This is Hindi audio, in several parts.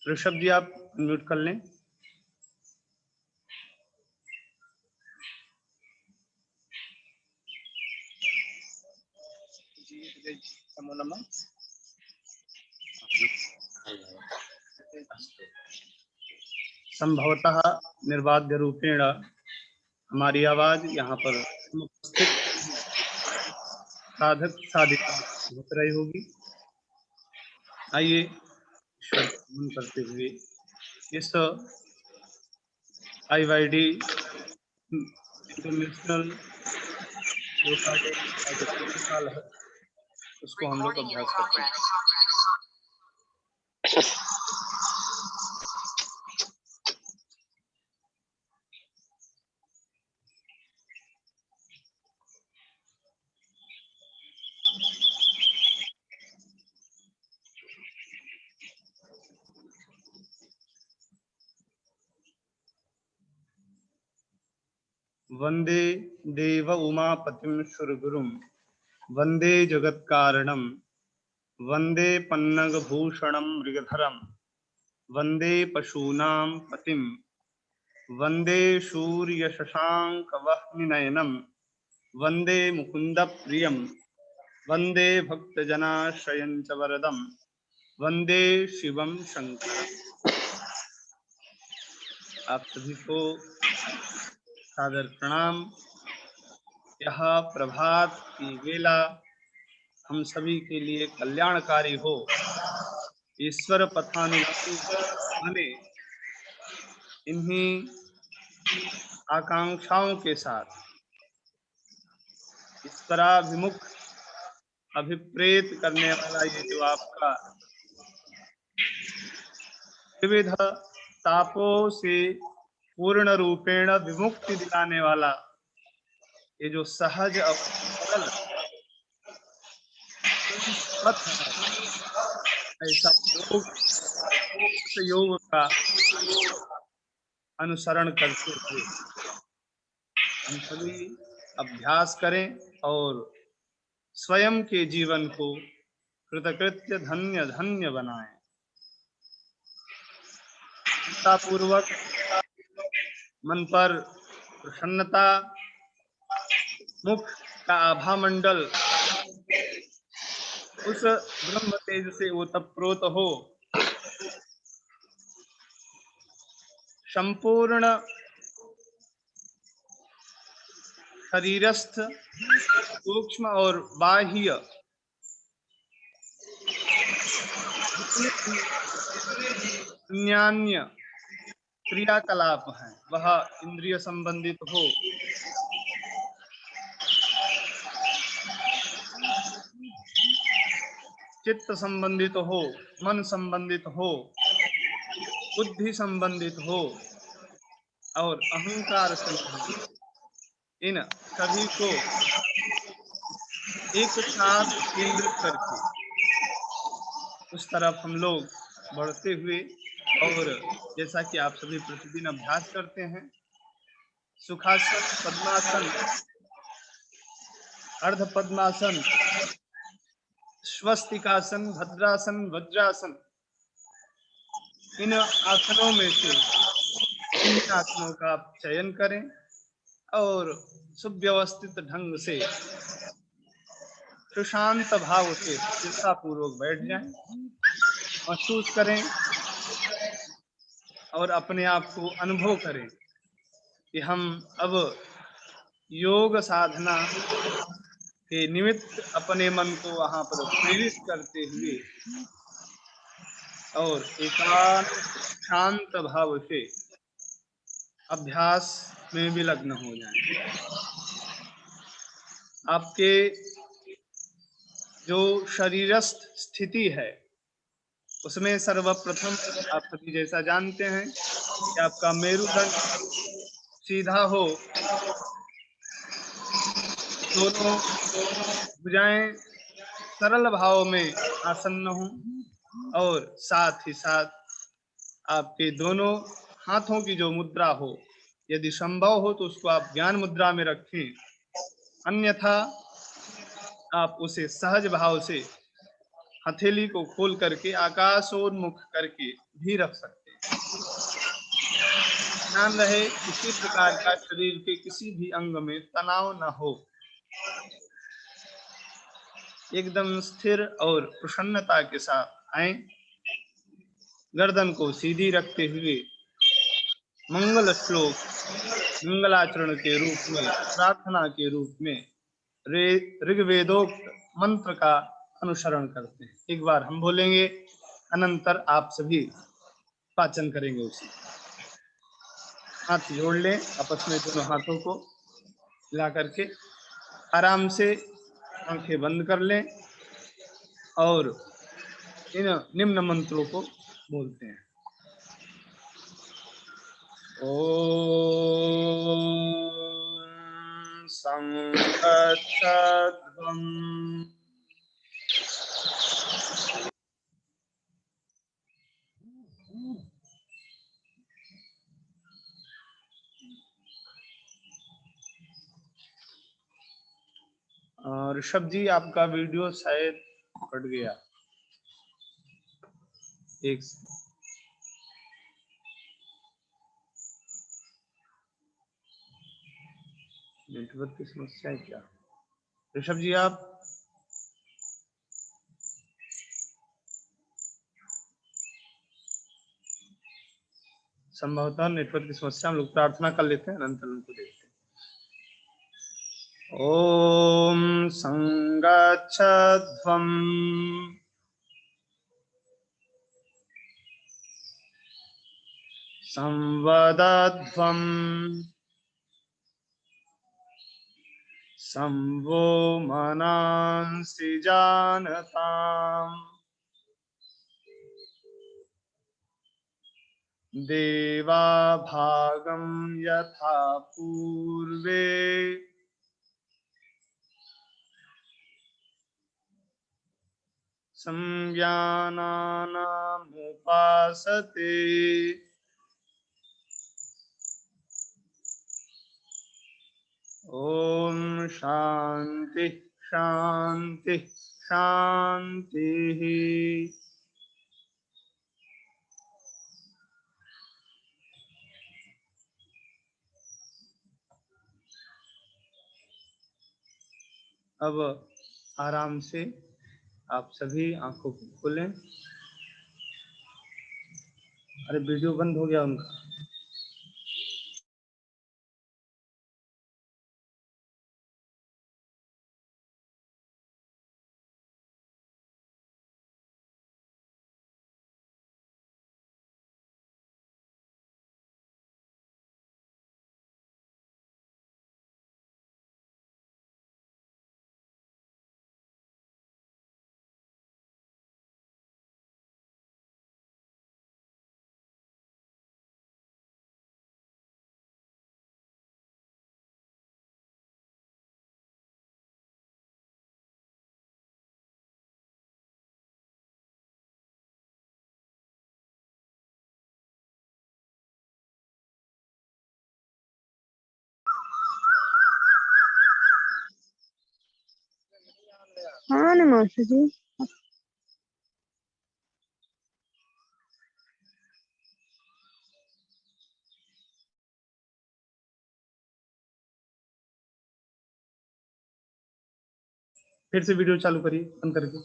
ऋषभ जी आप म्यूट कर लें। नमो नमः। संभवतः निर्बाध्य रूपेण हमारी आवाज यहाँ पर उपस्थित साधक साधिका होत रही होगी। आइए ईश्वर का नमन करते हुए इस IYD इंटरनेशनल योगा डे का जो साल है उसको हम लोग अभ्यास करते हैं। वंदे देव उमापतिं सुरगुरुं वंदे जगत्कारणं वंदे पन्नगभूषणं मृगधरं वंदे पशूनां पतिं वंदे सूर्यशशाङ्कवह्निनयनं वंदे मुकुन्दप्रियं वंदे भक्तजनाश्रयं च वरदं वंदे शिवं शंकरं। आप सभी को सादर प्रणाम। यह प्रभात की वेला हम सभी के लिए कल्याणकारी हो, ईश्वर पथानुगामी बने, इन्हीं आकांक्षाओं के साथ ईश्वराभिमुख अभिप्रेत करने वाला ये जो आपका विविध तापों से पूर्ण रूपेण विमुक्ति दिलाने वाला ये जो सहज और सरल पथ है, ऐसा योग का अनुसरण करते हुए हम सभी अभ्यास करें और स्वयं के जीवन को कृतकृत्य धन्य धन्य बनाएं। पूर्वक मन पर प्रसन्नता, मुख का आभा मंडल उस ब्रह्म तेज से ओतप्रोत हो, संपूर्ण शरीरस्थ सूक्ष्म और बाह्य अन्य क्रियाकलाप हैं वह इंद्रिय संबंधित हो, चित्त संबंधित हो, मन संबंधित हो, बुद्धि संबंधित हो और अहंकार संबंधित, इन सभी को एक साथ केंद्रित करके उस तरफ हम लोग बढ़ते हुए, और जैसा कि आप सभी प्रतिदिन अभ्यास करते हैं, सुखासन, पद्मासन, अर्ध पद्मासन, स्वस्तिकासन, भद्रासन, वज्रासन, इन आसनों में से इन आसनों का आप चयन करें और सुव्यवस्थित ढंग से सुशांत भाव से चिंतापूर्वक बैठ जाएं, महसूस करें और अपने आप को अनुभव करें कि हम अब योग साधना के निमित्त अपने मन को वहां पर प्रेरित करते हुए और एकांत शांत भाव से अभ्यास में विलग्न हो जाएं। आपके जो शरीरस्थ स्थिति है उसमें सर्वप्रथम आप सभी जैसा जानते हैं कि आपका मेरुदंड सीधा हो, दोनों भुजाएं सरल भाव में आसन्न हो और साथ ही साथ आपके दोनों हाथों की जो मुद्रा हो, यदि संभव हो तो उसको आप ज्ञान मुद्रा में रखें, अन्यथा आप उसे सहज भाव से हथेली को खोल करके आकाशोन्मुख करके भी रख सकते हैं। ध्यान रहे किसी प्रकार का शरीर के किसी भी अंग में तनाव न हो, एकदम स्थिर और प्रसन्नता के साथ आए। गर्दन को सीधी रखते हुए मंगल श्लोक मंगलाचरण के रूप में, प्रार्थना के रूप में ऋग्वेदोक्त मंत्र का अनुसरण करते हैं। एक बार हम बोलेंगे, अनंतर आप सभी पाचन करेंगे उसी। हाथ जोड़ लें आपस में, दोनों हाथों को मिला करके आराम से आंखें बंद कर लें और इन निम्न मंत्रों को बोलते हैं। ओम संगच्छध्वम् ऋषभ जी, आपका वीडियो शायद कट गया। एक नेटवर्क की समस्या है क्या? ऋषभ जी, आप संभवतः नेटवर्क की समस्या, हम लोग प्रार्थना कर लेते हैं, अनंतर उनको देखते हैं। ओम संगच्छध्वम् संवदध्वम् संवो मनांसि जानताम् देवा भागं यथा पूर्वे संज्ञानामुपासते। ओम शांति शांति शांति। अब आराम से आप सभी आंखों को खोलें। अरे वीडियो बंद हो गया उनका। हाँ नमस्ते जी। फिर से वीडियो चालू करिए बंद करके।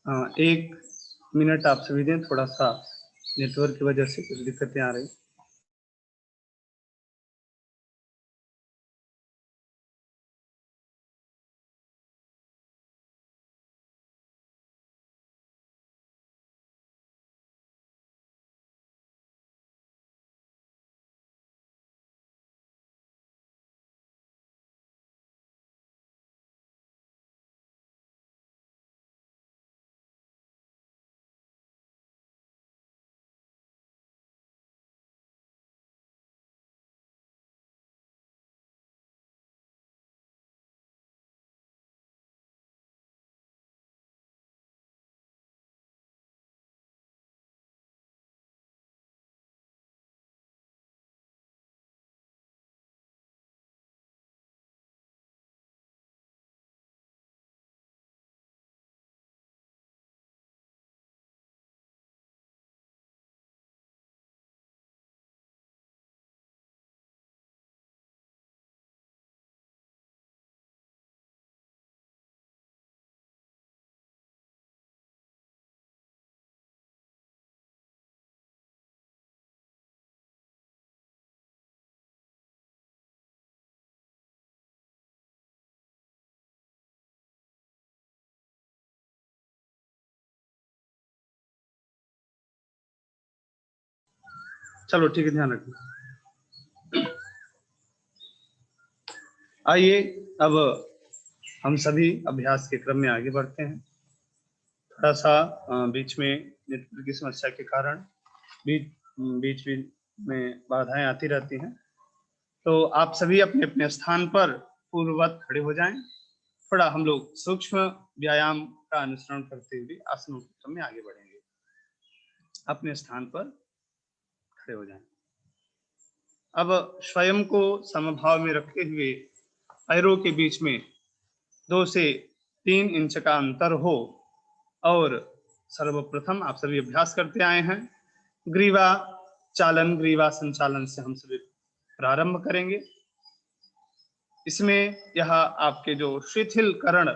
हाँ, 1 मिनट आप सभी दें, थोड़ा सा नेटवर्क की वजह से कुछ दिक्कतें आ रही। चलो ठीक है, ध्यान रखना। आइए अब हम सभी अभ्यास के क्रम में आगे बढ़ते हैं। थोड़ा सा बीच में नेटवर्क की समस्या के कारण बीच में बाधाएं आती रहती हैं, तो आप सभी अपने अपने स्थान पर पूर्ववत खड़े हो जाएं। थोड़ा हम लोग सूक्ष्म व्यायाम का अनुसरण करते हुए आसनों के क्रम में आगे बढ़ेंगे। अपने स्थान पर खड़े हो जाएं। अब स्वयं को समभाव में रखते हुए पैरों के बीच में 2 से 3 इंच का अंतर हो, और सर्वप्रथम आप सभी अभ्यास करते आए हैं, ग्रीवा चालन, ग्रीवा संचालन से हम सभी प्रारंभ करेंगे। इसमें यह आपके जो शिथिलकरण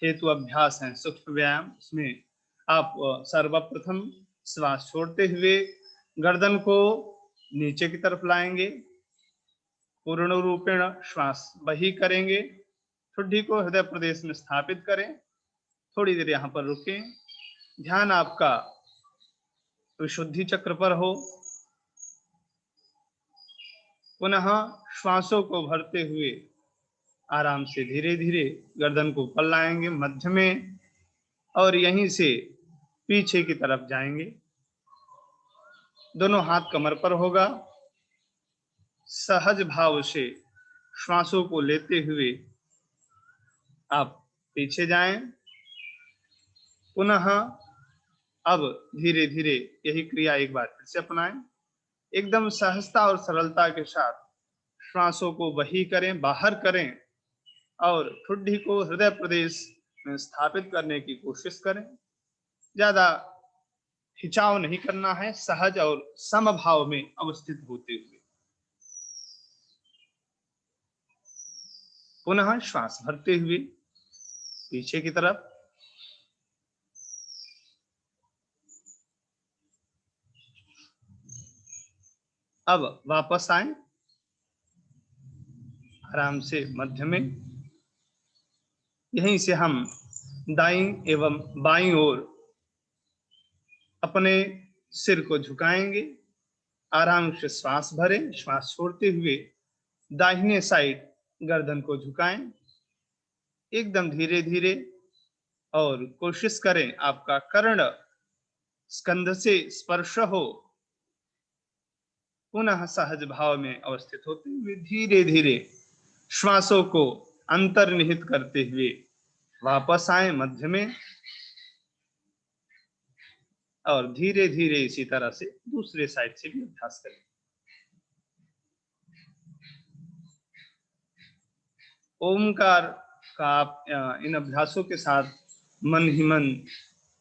हेतु अभ्यास हैं, सूक्ष्म व्यायाम, उसमें आप सर्वप्रथम श्वास छोड़ते हुए गर्दन को नीचे की तरफ लाएंगे, पूर्ण रूपेण श्वास बही करेंगे, ठुड्डी को हृदय प्रदेश में स्थापित करें, थोड़ी देर यहाँ पर रुकें, ध्यान आपका विशुद्धि चक्र पर हो, पुनः श्वासों को भरते हुए आराम से धीरे धीरे गर्दन को ऊपर लाएंगे मध्य में, और यहीं से पीछे की तरफ जाएंगे। दोनों हाथ कमर पर होगा। सहज भाव से श्वासों को लेते हुए आप पीछे जाएं, पुनः अब धीरे धीरे यही क्रिया एक बार फिर से अपनाएं। एकदम सहजता और सरलता के साथ श्वासों को बही करें, बाहर करें, और ठुड्डी को हृदय प्रदेश में स्थापित करने की कोशिश करें। ज्यादा खिंचाव नहीं करना है, सहज और समभाव में अवस्थित होते हुए पुनः श्वास भरते हुए पीछे की तरफ। अब वापस आए आराम से मध्य में, यहीं से हम दाईं एवं बाईं ओर अपने सिर को झुकाएंगे, आराम से श्वास भरें, श्वास छोड़ते हुए दाहिने साइड गर्दन को झुकाएं एकदम धीरे धीरे, और कोशिश करें आपका कर्ण स्कंध से स्पर्श हो। पुनः सहज भाव में अवस्थित होते हुए धीरे धीरे श्वासों को अंतर्निहित करते हुए वापस आए मध्य में, और धीरे धीरे इसी तरह से दूसरे साइड से भी अभ्यास करें। ओमकार का आप इन अभ्यासों के साथ मन ही मन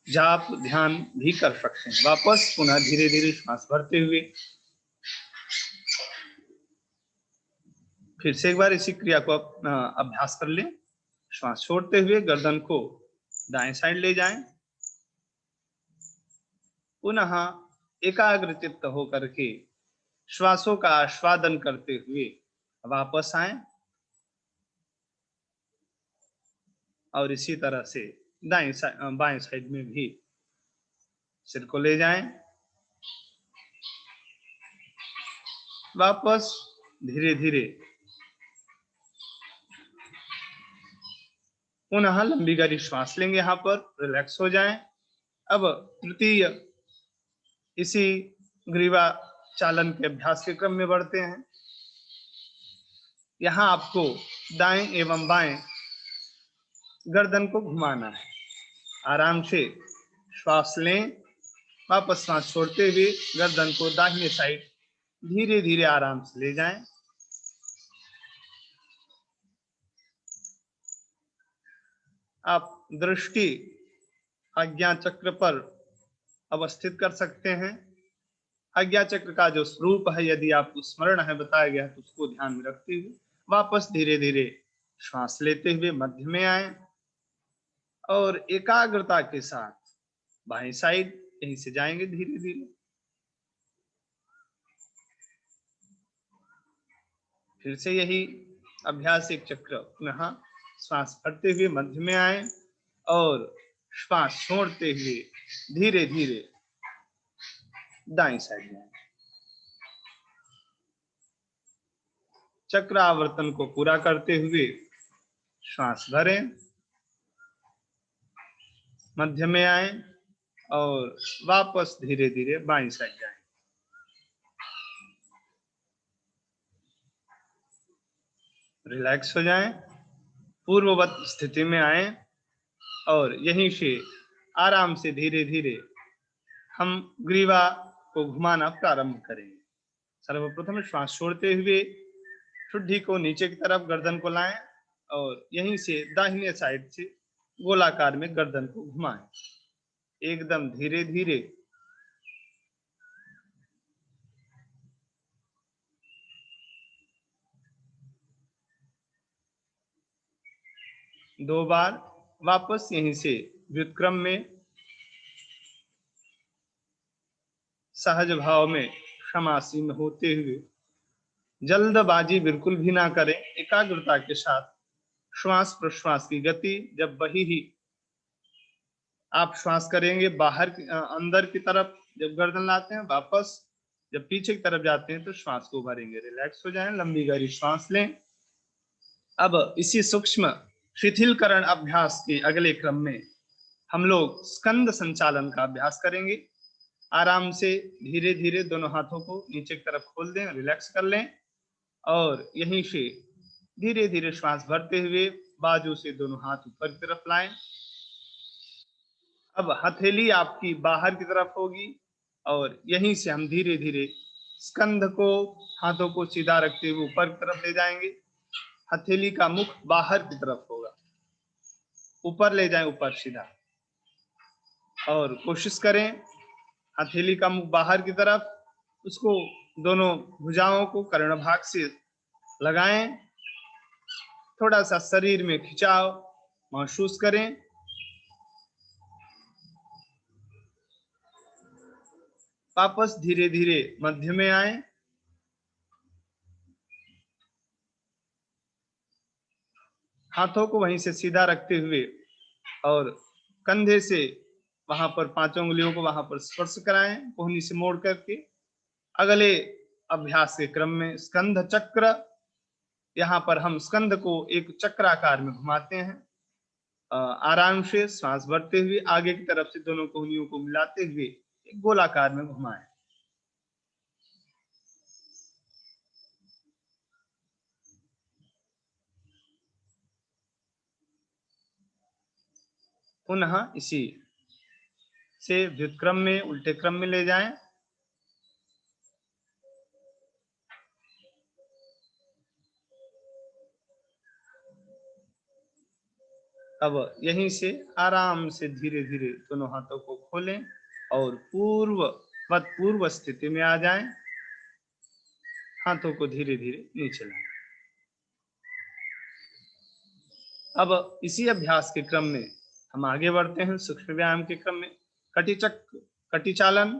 जाप ध्यान भी कर सकते हैं। वापस पुनः धीरे धीरे श्वास भरते हुए फिर से एक बार इसी क्रिया को अभ्यास कर लें। श्वास छोड़ते हुए गर्दन को दाएं साइड ले जाएं, पुनः एकाग्र चित्त होकर के श्वासों का आस्वादन करते हुए वापस आए, और इसी तरह से बाएं साइड में भी सिर को ले जाएं, वापस धीरे धीरे पुनः लंबी गहरी श्वास लेंगे, यहाँ पर रिलैक्स हो जाएं। अब तृतीय इसी ग्रीवा चालन के अभ्यास के क्रम में बढ़ते हैं। यहाँ आपको दाएं एवं बाएं गर्दन को घुमाना है। आराम से श्वास लें, वापस सांस छोड़ते हुए गर्दन को दाहिने साइड धीरे धीरे आराम से ले जाएं। आप दृष्टि आज्ञा चक्र पर अवस्थित कर सकते हैं। आज्ञा चक्र का जो स्वरूप है, यदि आपको स्मरण है बताया गया, तो उसको ध्यान में रखते हुए वापस धीरे धीरे श्वास लेते हुए मध्य में आए, और एकाग्रता के साथ बाएं साइड यहीं से जाएंगे धीरे धीरे। फिर से यही अभ्यास एक चक्र, पुनः श्वास भरते हुए मध्य में आए, और श्वास छोड़ते हुए धीरे धीरे दाएं साइड में आए। चक्र आवर्तन को पूरा करते हुए श्वास भरें, मध्य में आए और वापस धीरे धीरे बाईं साइड जाएं। रिलैक्स हो जाएं, पूर्ववत स्थिति में आए और यहीं से आराम से धीरे धीरे हम ग्रीवा को घुमाना प्रारंभ करेंगे। सर्वप्रथम श्वास छोड़ते हुए ठुड्डी को नीचे की तरफ गर्दन को लाएं और यहीं से दाहिने साइड से गोलाकार में गर्दन को घुमाएं, एकदम धीरे धीरे। दो बार वापस यहीं से व्युत्क्रम में सहज भाव में क्षमासीन होते हुए जल्दबाजी बिल्कुल भी ना करें, एकाग्रता के साथ श्वास प्रश्वास की गति जब वही ही आप श्वास करेंगे बाहर अंदर की तरफ जब गर्दन लाते हैं, वापस जब पीछे की तरफ जाते हैं तो श्वास को भरेंगे। रिलैक्स हो जाएं, लंबी गहरी श्वास लें। अब इसी सूक्ष्म शिथिलकरण अभ्यास के अगले क्रम में हम लोग स्कंद संचालन का अभ्यास करेंगे। आराम से धीरे धीरे दोनों हाथों को नीचे की तरफ खोल दें, रिलैक्स कर लें और यहीं से धीरे धीरे श्वास भरते हुए बाजू से दोनों हाथ ऊपर की तरफ लाएं। अब हथेली आपकी बाहर की तरफ होगी और यहीं से हम धीरे धीरे स्कंध को, हाथों को सीधा रखते हुए ऊपर की तरफ ले जाएंगे। हथेली का मुख बाहर की तरफ होगा, ऊपर ले जाएं, ऊपर सीधा। और कोशिश करें हथेली का मुख बाहर की तरफ, उसको दोनों भुजाओं को कर्ण भाग से लगाएं। थोड़ा सा शरीर में खिंचाव महसूस करें। वापस धीरे धीरे मध्य में आए, हाथों को वहीं से सीधा रखते हुए और कंधे से वहां पर पांचों उंगलियों को वहां पर स्पर्श कराएं, कोहनी से मोड़ करके। अगले अभ्यास के क्रम में स्कंध चक्र, यहाँ पर हम स्कंध को एक चक्राकार में घुमाते हैं। आराम से श्वास भरते हुए आगे की तरफ से दोनों कोहनियों को मिलाते हुए एक गोलाकार में घुमाएं। पुनः इसी से व्युत्क्रम में, उल्टे क्रम में ले जाएं। अब यहीं से आराम से धीरे धीरे दोनों हाथों को खोलें और पूर्व स्थिति में आ जाएं। हाथों को धीरे धीरे नीचे लाएं। अब इसी अभ्यास के क्रम में हम आगे बढ़ते हैं सूक्ष्म व्यायाम के क्रम में। कटिचालन,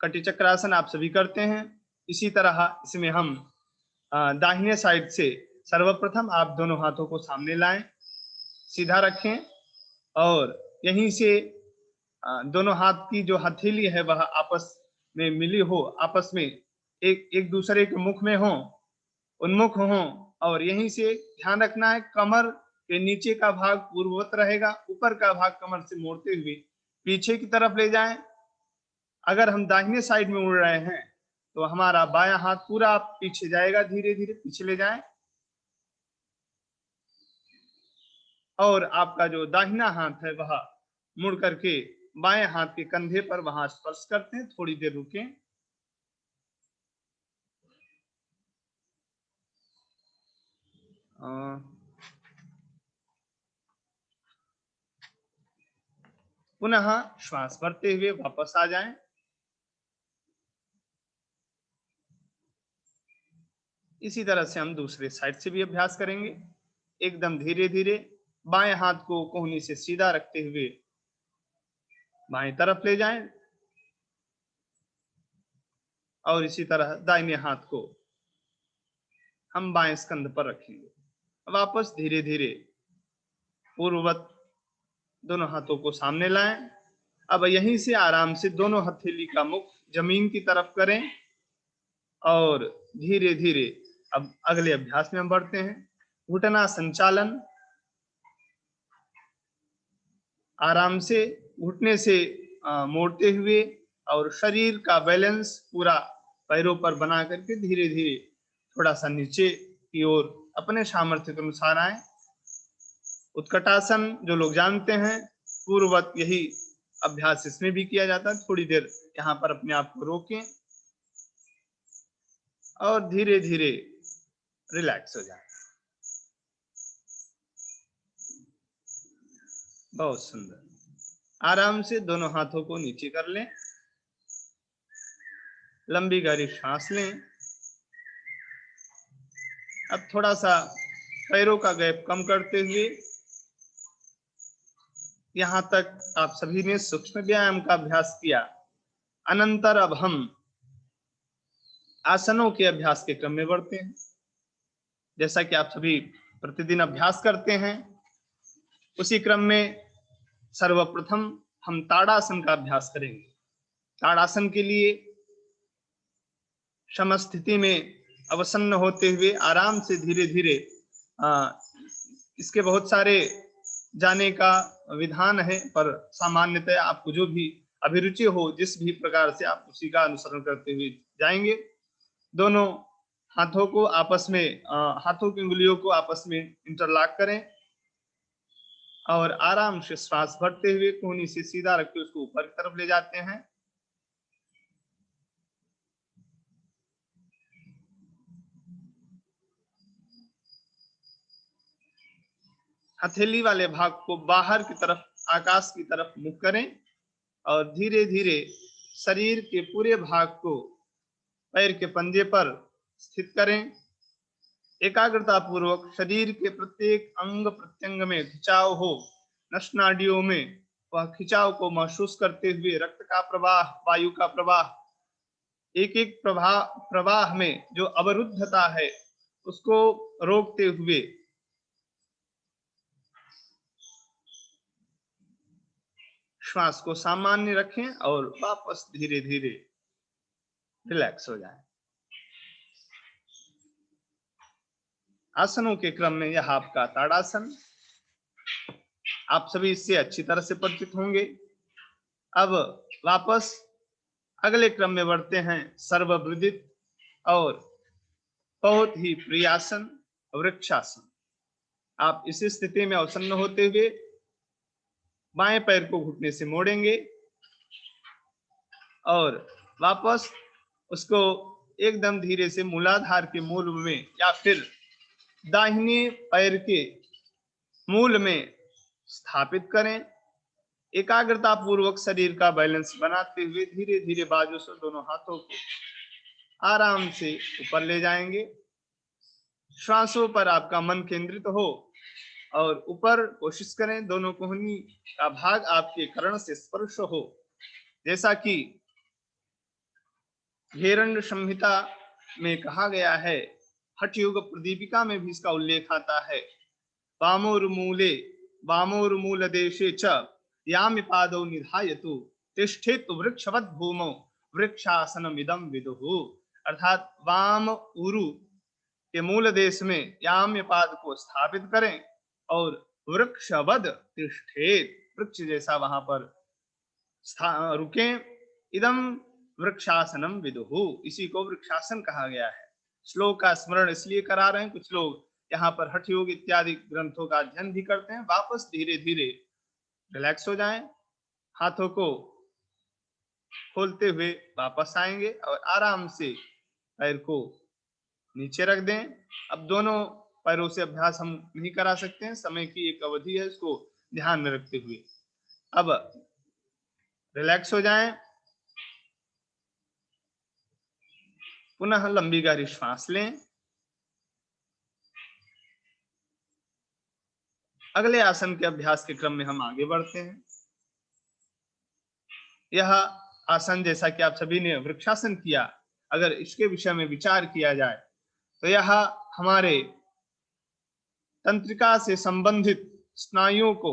कटिचक्रासन आप सभी करते हैं। इसी तरह इसमें हम दाहिने साइड से सर्वप्रथम आप दोनों हाथों को सामने लाएं, सीधा रखें और यहीं से दोनों हाथ की जो हथेली है वह आपस में मिली हो, आपस में एक दूसरे के मुख में हो, उन्मुख हो। और यहीं से ध्यान रखना है कमर के नीचे का भाग पूर्ववत रहेगा, ऊपर का भाग कमर से मोड़ते हुए पीछे की तरफ ले जाएं। अगर हम दाहिने साइड में उड़ रहे हैं तो हमारा बायां हाथ पूरा पीछे जाएगा, धीरे धीरे पीछे ले जाएं और आपका जो दाहिना हाथ है वह मुड़ करके बाएं हाथ के कंधे पर वहां स्पर्श करते हैं। थोड़ी देर रुकें। पुनः श्वास भरते हुए वापस आ जाएं। इसी तरह से हम दूसरे साइड से भी अभ्यास करेंगे। एकदम धीरे धीरे बाएं हाथ को कोहनी से सीधा रखते हुए बाएं तरफ ले जाएं और इसी तरह दाहिने हाथ को हम बाएं स्कंध पर रखेंगे। वापस धीरे धीरे पूर्ववत दोनों हाथों को सामने लाएं। अब यहीं से आराम से दोनों हथेली का मुख जमीन की तरफ करें और धीरे धीरे अब अगले अभ्यास में हम बढ़ते हैं। घुटना संचालन, आराम से घुटने से मोड़ते हुए और शरीर का बैलेंस पूरा पैरों पर बना करके धीरे धीरे थोड़ा सा नीचे की ओर अपने सामर्थ्य के अनुसार आए। उत्कटासन जो लोग जानते हैं, पूर्ववत यही अभ्यास इसमें भी किया जाता है। थोड़ी देर यहाँ पर अपने आप को रोकें और धीरे धीरे रिलैक्स हो जाए। बहुत सुंदर। आराम से दोनों हाथों को नीचे कर लें, लंबी गहरी सांस लें। अब थोड़ा सा पैरों का गैप कम करते हुए, यहां तक आप सभी ने सूक्ष्म व्यायाम का अभ्यास किया। अनंतर अब हम आसनों के अभ्यास के क्रम में बढ़ते हैं। जैसा कि आप सभी प्रतिदिन अभ्यास करते हैं, उसी क्रम में सर्वप्रथम हम ताड़ासन का अभ्यास करेंगे। ताड़ासन के लिए समस्थिति में अवसन्न होते हुए आराम से धीरे धीरे, इसके बहुत सारे जाने का विधान है, पर सामान्यतः आपको जो भी अभिरुचि हो, जिस भी प्रकार से आप उसी का अनुसरण करते हुए जाएंगे। दोनों हाथों को आपस में, हाथों की उंगलियों को आपस में इंटरलॉक करें और आराम से श्वास भरते हुए कोहनी से सीधा रख के उसको ऊपर की तरफ ले जाते हैं। हथेली वाले भाग को बाहर की तरफ, आकाश की तरफ मुख करें और धीरे धीरे शरीर के पूरे भाग को पैर के पंजे पर स्थित करें। एकाग्रता पूर्वक शरीर के प्रत्येक अंग प्रत्यंग में खिंचाव हो, नस नाड़ियों में वह खिंचाव को महसूस करते हुए रक्त का प्रवाह, वायु का प्रवाह, एक एक प्रवाह में जो अवरुद्धता है उसको रोकते हुए श्वास को सामान्य रखें और वापस धीरे धीरे रिलैक्स हो जाएं। आसनों के क्रम में यह आपका ताड़ासन, आप सभी इससे अच्छी तरह से परिचित होंगे। अब वापस अगले क्रम में बढ़ते हैं, सर्वविदित और बहुत ही प्रियासन, वृक्षासन। आप इस स्थिति में अवसन्न होते हुए बाएं पैर को घुटने से मोड़ेंगे और वापस उसको एकदम धीरे से मूलाधार के मूल में या फिर दाहिने पैर के मूल में स्थापित करें। एकाग्रता पूर्वक शरीर का बैलेंस बनाते हुए धीरे धीरे बाजू से दोनों हाथों को आराम से ऊपर ले जाएंगे। श्वासों पर आपका मन केंद्रित हो और ऊपर कोशिश करें दोनों कोहनी का भाग आपके कर्ण से स्पर्श हो। जैसा कि घेरंड संहिता में कहा गया है, हठ योग प्रदीपिका में भी इसका उल्लेख आता है। वामोर्मूल देशे च यामि पादौ निधायतु तिष्ठेत वृक्षवत् भूमौ वृक्षासनमिदं विदुः। अर्थात वाम उरु के मूल देश में याम्य पाद को स्थापित करें और वृक्षवद तिष्ठेत, वृक्ष जैसा वहां पर रुकें। इदम वृक्षासनम विदुः, इसी को वृक्षासन कहा गया है। श्लोक का स्मरण इसलिए करा रहे हैं, कुछ लोग यहाँ पर हठ योग इत्यादि ग्रंथों का अध्ययन भी करते हैं। वापस धीरे धीरे रिलैक्स हो जाएं, हाथों को खोलते हुए वापस आएंगे और आराम से पैर को नीचे रख दें। अब दोनों पैरों से अभ्यास हम नहीं करा सकते हैं, समय की एक अवधि है, इसको ध्यान में रखते हुए अब रिलैक्स हो जाएं। पुनः लंबी गहरी श्वास लें। अगले आसन के अभ्यास के क्रम में हम आगे बढ़ते हैं। यह आसन, जैसा कि आप सभी ने वृक्षासन किया, अगर इसके विषय में विचार किया जाए तो यह हमारे तंत्रिका से संबंधित स्नायुओं को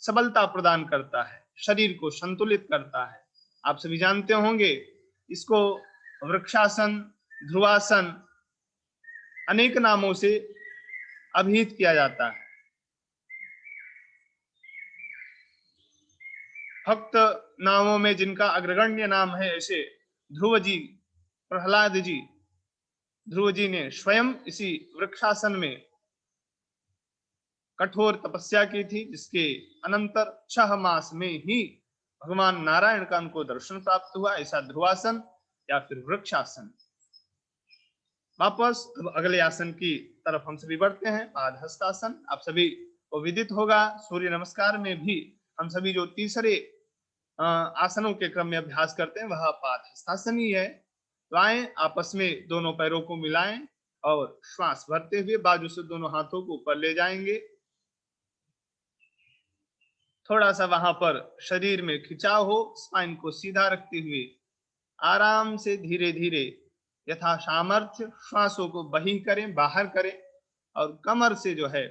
सबलता प्रदान करता है, शरीर को संतुलित करता है। आप सभी जानते होंगे इसको वृक्षासन, ध्रुवासन अनेक नामों से अभिहित किया जाता है। भक्त नामों में जिनका अग्रगण्य नाम है, ऐसे ध्रुव जी, प्रहलाद जी, ध्रुव जी ने स्वयं इसी वृक्षासन में कठोर तपस्या की थी, जिसके अनंतर 6 मास में ही भगवान नारायण का उनको दर्शन प्राप्त हुआ। ऐसा ध्रुवासन या फिर वृक्षासन। वापस अब अगले आसन की तरफ हम सभी बढ़ते हैं, पादहस्तासन। आप सभी को विदित होगा, सूर्य नमस्कार में भी हम सभी जो तीसरे आसनों के क्रम में अभ्यास करते हैं वह पादहस्तासन ही है। तो आए आपस में दोनों पैरों को मिलाएं और श्वास भरते हुए बाजू से दोनों हाथों को ऊपर ले जाएंगे। थोड़ा सा वहां पर शरीर में खिंचाव हो, स्पाइन को सीधा रखते हुए आराम से धीरे धीरे यथा सामर्थ्य श्वासों को बही करें, बाहर करें और कमर से जो है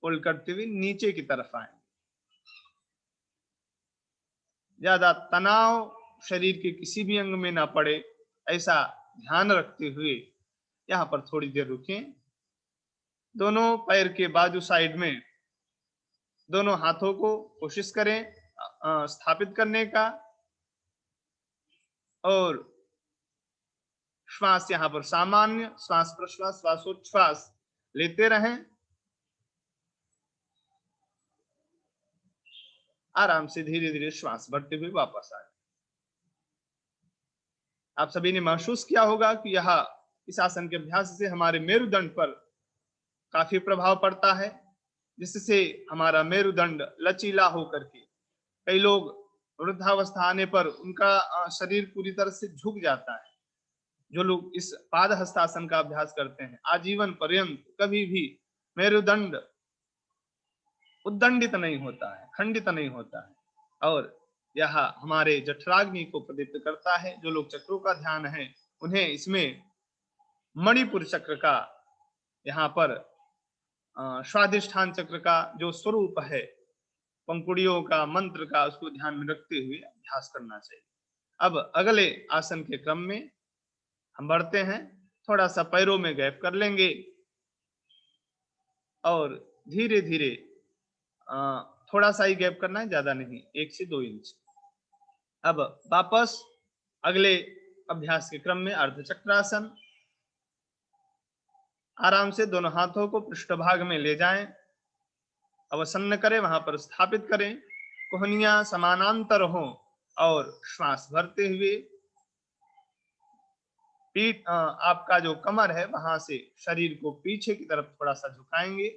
पुल करते हुए नीचे की तरफ आए। ज्यादा तनाव शरीर के किसी भी अंग में ना पड़े, ऐसा ध्यान रखते हुए यहाँ पर थोड़ी देर रुकें। दोनों पैर के बाजू साइड में दोनों हाथों को कोशिश करें स्थापित करने का और श्वास यहाँ पर सामान्य श्वास प्रश्वास श्वासोच्छ्वास लेते रहें। आराम से धीरे धीरे श्वास भरते हुए वापस आए। आप सभी ने महसूस किया होगा कि यह इस आसन के अभ्यास से हमारे मेरुदंड पर काफी प्रभाव पड़ता है, जिससे हमारा मेरुदंड लचीला होकर के, कई लोग वृद्धावस्था आने पर उनका शरीर पूरी तरह से झुक जाता है। जो लोग इस पादहस्तासन का अभ्यास करते हैं आजीवन पर्यंत कभी भी मेरुदंड उद्दंडित नहीं होता है, खंडित नहीं होता है। और यह हमारे जठराग्नि को प्रदीप्त करता है। जो लोग चक्रों का ध्यान है उन्हें इसमें मणिपुर चक्र का, यहाँ पर स्वादिष्ठान चक्र का जो स्वरूप है, पंखुड़ियों का, मंत्र का, उसको ध्यान में रखते हुए अभ्यास करना चाहिए। अब अगले आसन के क्रम में हम बढ़ते हैं। थोड़ा सा पैरों में गैप कर लेंगे और धीरे धीरे थोड़ा सा ही गैप करना है, ज्यादा नहीं, 1 से 2 इंच। अब वापस अगले अभ्यास के क्रम में अर्धचक्रासन। आराम से दोनों हाथों को पृष्ठभाग में ले जाएं, अवसन्न करें, वहां पर स्थापित करें, कोहनियां समानांतर हो और श्वास भरते हुए पीठ आपका जो कमर है वहां से शरीर को पीछे की तरफ थोड़ा सा झुकाएंगे।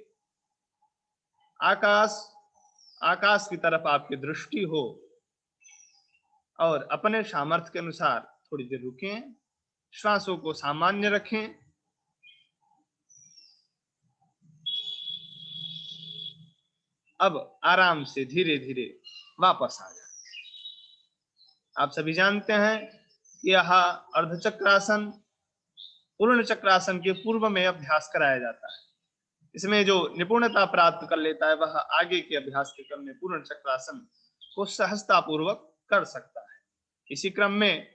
आकाश की तरफ आपकी दृष्टि हो और अपने सामर्थ्य के अनुसार थोड़ी देर रुकें, श्वासों को सामान्य रखें। अब आराम से धीरे धीरे वापस आ जाए। आप सभी जानते हैं कि यह अर्धचक्रासन पूर्ण चक्रासन के पूर्व में अभ्यास कराया जाता है। इसमें जो निपुणता प्राप्त कर लेता है वह आगे के अभ्यास के क्रम में पूर्ण चक्रासन को सहजता पूर्वक कर सकता है। इसी क्रम में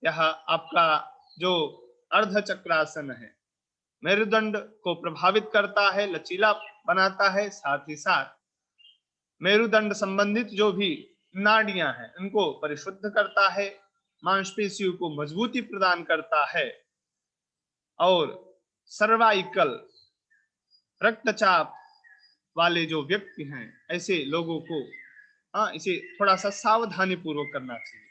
यह आपका जो अर्धचक्रासन है मेरुदंड को प्रभावित करता है, लचीला बनाता है, साथ ही साथ मेरुदंड संबंधित जो भी नाड़ियां हैं उनको परिशुद्ध करता है, मांसपेशियों को मजबूती प्रदान करता है और सर्वाइकल रक्तचाप वाले जो व्यक्ति हैं ऐसे लोगों को इसे थोड़ा सा सावधानी पूर्वक करना चाहिए।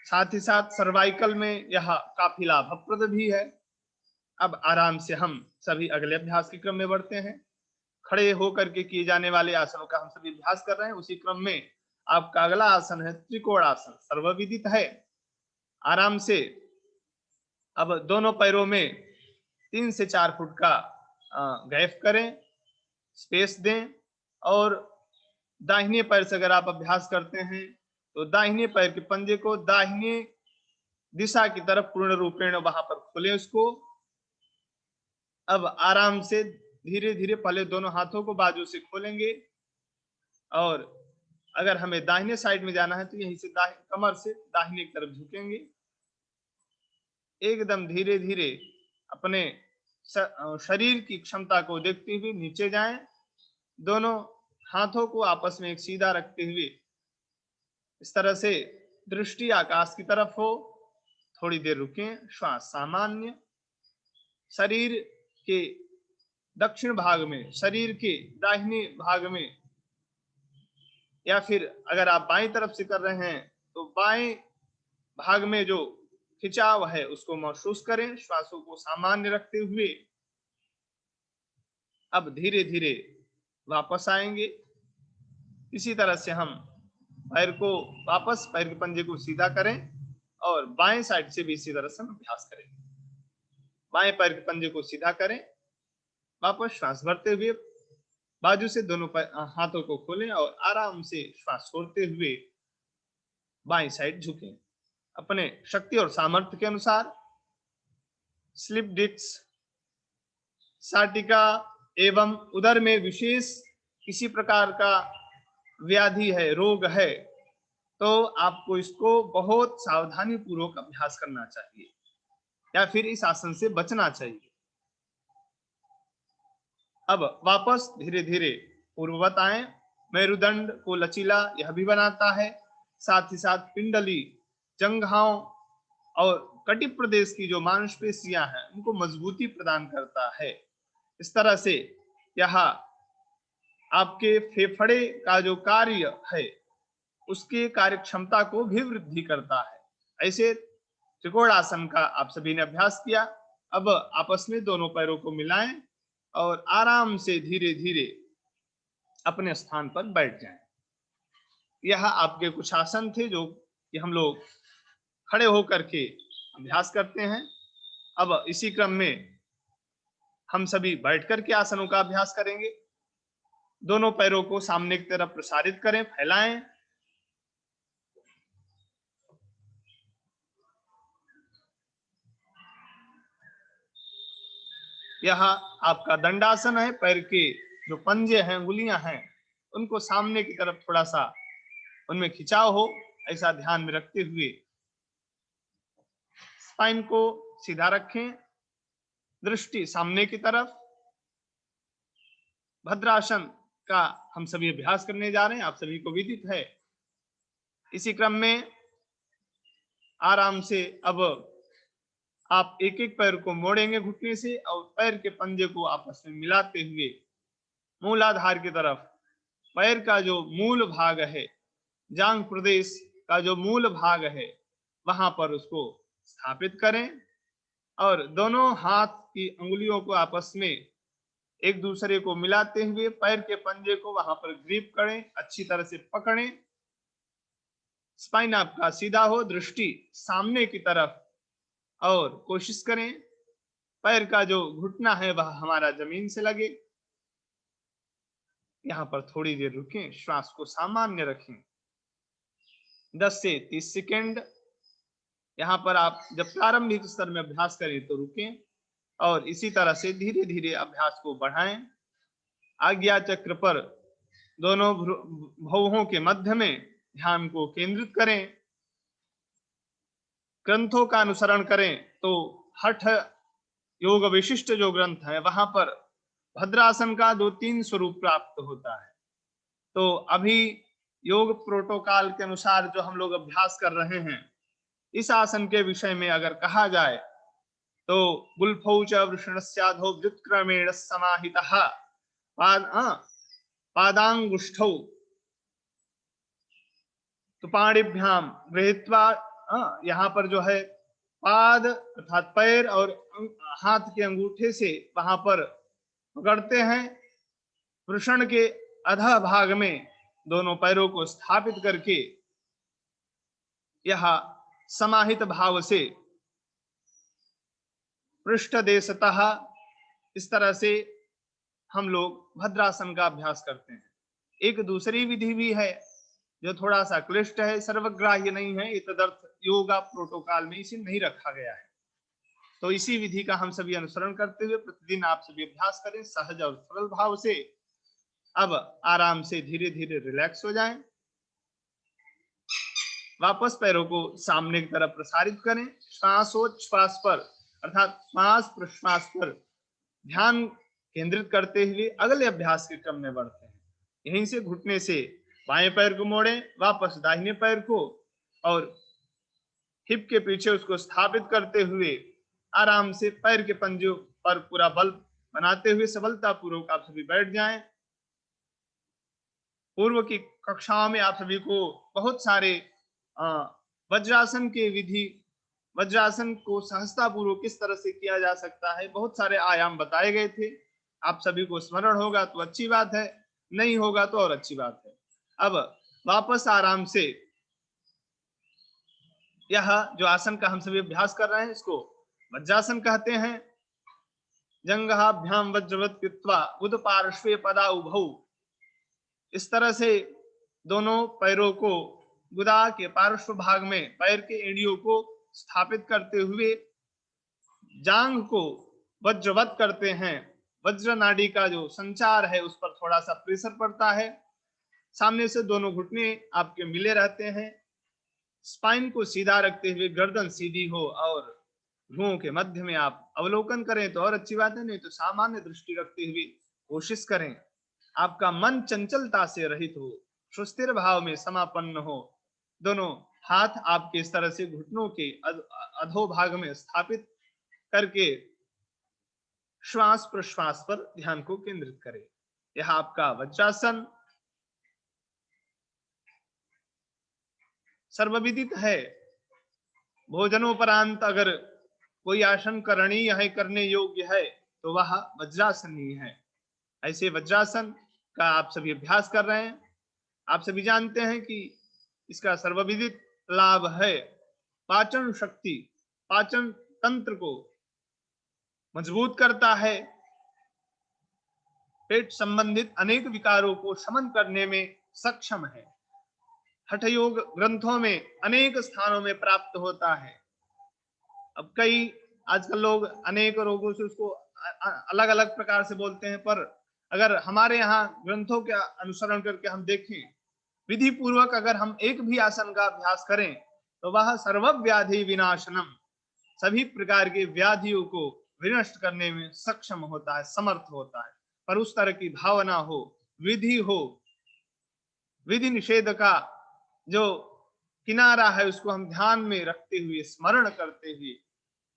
साथ ही साथ सर्वाइकल में यह काफी लाभप्रद भी है। अब आराम से हम सभी अगले अभ्यास के क्रम में बढ़ते हैं। खड़े होकर के किए जाने वाले आसनों का हम सभी अभ्यास कर रहे हैं। उसी क्रम में आपका अगला आसन है त्रिकोणासन, सर्वविदित है। आराम से अब दोनों पैरों में 3 से 4 फुट का गैप करें, स्पेस दें और दाहिने पैर से अगर आप अभ्यास करते हैं तो दाहिने पैर के पंजे को दाहिने दिशा की तरफ पूर्ण रूपेण वहां पर खोलें उसको। अब आराम से धीरे धीरे पहले दोनों हाथों को बाजू से खोलेंगे और अगर हमें दाहिने साइड में जाना है तो यहीं से कमर से दाहिने की तरफ झुकेंगे। एकदम धीरे धीरे अपने शरीर की क्षमता को देखते हुए नीचे जाएं। दोनों हाथों को आपस में एक सीधा रखते हुए इस तरह से दृष्टि आकाश की तरफ हो। थोड़ी देर रुकें। श्वास सामान्य। शरीर के दक्षिण भाग में, शरीर के दाहिने भाग में, या फिर अगर आप बाईं तरफ से कर रहे हैं तो बाएं भाग में जो खिंचाव है उसको महसूस करें। श्वासों को सामान्य रखते हुए अब धीरे धीरे वापस आएंगे। इसी तरह से हम पैर को वापस, पैर के पंजे को सीधा करें और बाएं साइड से भी इसी तरह से हम अभ्यास करेंगे। बाएं पैर के पंजे को सीधा करें, वापस श्वास भरते हुए बाजू से दोनों हाथों को खोलें और आराम से श्वास छोड़ते हुए बाएं साइड झुकें। अपने शक्ति और सामर्थ्य के अनुसार स्लिप डिस्क, साटिका एवं उदर में विशेष किसी प्रकार का व्याधि है, रोग है, तो आपको इसको बहुत सावधानी पूर्वक अभ्यास करना चाहिए या फिर इस आसन से बचना चाहिए। अब वापस धीरे धीरे पूर्ववत आए। मेरुदंड को लचीला यह भी बनाता है, साथ ही साथ पिंडली, जंघाओं और कटी प्रदेश की जो मांसपेशियां हैं उनको मजबूती प्रदान करता है। इस तरह से यह आपके फेफड़े का जो कार्य है उसके कार्य क्षमता को भी वृद्धि करता है। ऐसे त्रिकोणासन का आप सभी ने अभ्यास किया। अब आपस में दोनों पैरों को मिलाएं और आराम से धीरे धीरे अपने स्थान पर बैठ जाएं। यह आपके कुछ आसन थे जो कि हम लोग खड़े होकर के अभ्यास करते हैं। अब इसी क्रम में हम सभी बैठ करके आसनों का अभ्यास करेंगे। दोनों पैरों को सामने की तरफ प्रसारित करें, फैलाएं। यह आपका दंडासन है। पैर के जो पंजे हैं, उंगलियां हैं, उनको सामने की तरफ थोड़ा सा उनमें खिंचाव हो, ऐसा ध्यान में रखते हुए स्पाइन को सीधा रखें, दृष्टि सामने की तरफ। भद्रासन का हम सभी अभ्यास करने जा रहे हैं, आप सभी को विदित है। इसी क्रम में आराम से अब आप एक एक पैर को मोड़ेंगे घुटने से और पैर के पंजे को आपस में मिलाते हुए मूलाधार की तरफ, पैर का जो मूल भाग है, जांघ प्रदेश का जो मूल भाग है, वहां पर उसको स्थापित करें और दोनों हाथ की अंगुलियों को आपस में एक दूसरे को मिलाते हुए पैर के पंजे को वहां पर ग्रिप करें, अच्छी तरह से पकड़ें। स्पाइन आपका सीधा हो, दृष्टि सामने की तरफ, और कोशिश करें पैर का जो घुटना है वह हमारा जमीन से लगे। यहां पर थोड़ी देर रुकें, श्वास को सामान्य रखें, 10 से 30 सेकेंड। यहाँ पर आप जब प्रारंभिक स्तर में अभ्यास करें तो रुकें और इसी तरह से धीरे धीरे अभ्यास को बढ़ाएं। आज्ञा चक्र पर दोनों भौहों के मध्य में ध्यान को केंद्रित करें। ग्रंथों का अनुसरण करें तो हठ योग विशिष्ट जो ग्रंथ है वहां पर भद्रासन का 2-3 स्वरूप प्राप्त होता है। तो अभी योग प्रोटोकॉल के अनुसार जो हम लोग अभ्यास कर रहे हैं, इस आसन के विषय में अगर कहा जाए तो गुल्फौ च वृषणस्याधो व्युत्क्रमेण समाहितः पादांगुष्ठौ तो पाणिभ्याम गृहीत्वा, यहाँ पर जो है पाद अर्थात पैर और हाथ के अंगूठे से वहां पर पकड़ते हैं। वृषण के अधः भाग में दोनों पैरों को स्थापित करके यह समाहित भाव से पृष्ठ देशतः इस तरह से हम लोग भद्रासन का अभ्यास करते हैं। एक दूसरी विधि भी है जो थोड़ा सा क्लिष्ट है, सर्वग्राह्य नहीं है, तदर्थ योगा प्रोटोकॉल में इसे नहीं रखा गया है। तो इसी विधि का हम सभी अनुसरण करते हुए प्रतिदिन आप सभी अभ्यास करें सहज और सरल भाव से। अब आराम से धीरे धीरे रिलैक्स हो जाएं। वापस पैरों को सामने की तरफ प्रसारित करें। श्वासोच्छ्वास पर अर्थात श्वास प्रश्वास पर ध्यान केंद्रित करते हुए अगले अभ्यास के क्रम में बढ़ते हैं। यहीं से घुटने से बाएं पैर को मोड़ें, वापस दाहिने पैर को, और हिप के पीछे उसको स्थापित करते हुए आराम से पैर के पंजों पर पूरा बल बनाते हुए सबलता पूर्वक आप सभी बैठ जाएं। पूर्व की कक्षाओं में आप सभी को बहुत सारे वज्रासन के विधि, वज्रासन को सहजता पूर्वक किस तरह से किया जा सकता है, बहुत सारे आयाम बताए गए थे। आप सभी को स्मरण होगा तो अच्छी बात है, नहीं होगा तो और अच्छी बात है। अब वापस आराम से यह जो आसन का हम सभी अभ्यास कर रहे हैं इसको वज्रासन कहते हैं। जंघाभ्याम वज्रवत कृत्वा उद पार्श्वे पदा उभौ। इस तरह से दोनों पैरों को गुदा के पार्श्व भाग में पैर के एड़ियों को स्थापित करते हुए जांघ को वज्रवत करते हैं। वज्र नाड़ी का जो संचार है उस पर थोड़ा सा प्रेशर पड़ता है। सामने से दोनों घुटने आपके मिले रहते हैं। स्पाइन को सीधा रखते हुए गर्दन सीधी हो और भ्रुओं के मध्य में आप अवलोकन करें तो और अच्छी बात है, नहीं तो सामान्य दृष्टि रखते हुए कोशिश करें। आपका मन चंचलता से रहित हो, सुस्थिर भाव में समापन्न हो। दोनों हाथ आपके इस तरह से घुटनों के अधोभाग में स्थापित करके श्वास प्रश्वास पर ध्यान को केंद्रित करें। यह आपका वज्रासन सर्वविदित है। भोजनोपरांत अगर कोई आसन करणीय है, करने योग्य है, तो वह वज्रासन ही है। ऐसे वज्रासन का आप सभी अभ्यास कर रहे हैं। आप सभी जानते हैं कि इसका सर्वविदित लाभ है पाचन शक्ति, पाचन तंत्र को मजबूत करता है, पेट संबंधित अनेक विकारों को शमन करने में सक्षम है। हठ योग ग्रंथों में अनेक स्थानों में प्राप्त होता है। अब कई आजकल लोग अनेक रोगों से उसको अलग अलग प्रकार से बोलते हैं, पर अगर हमारे यहाँ ग्रंथों के अनुसरण करके हम देखें, विधि पूर्वक अगर हम एक भी आसन का अभ्यास करें तो वह सर्वव्याधि विनाशनम, सभी प्रकार के व्याधियों को विनष्ट करने में सक्षम होता है, समर्थ होता है। पर उस तरह की भावना हो, विधि हो, विधि निषेध का जो किनारा है उसको हम ध्यान में रखते हुए, स्मरण करते हुए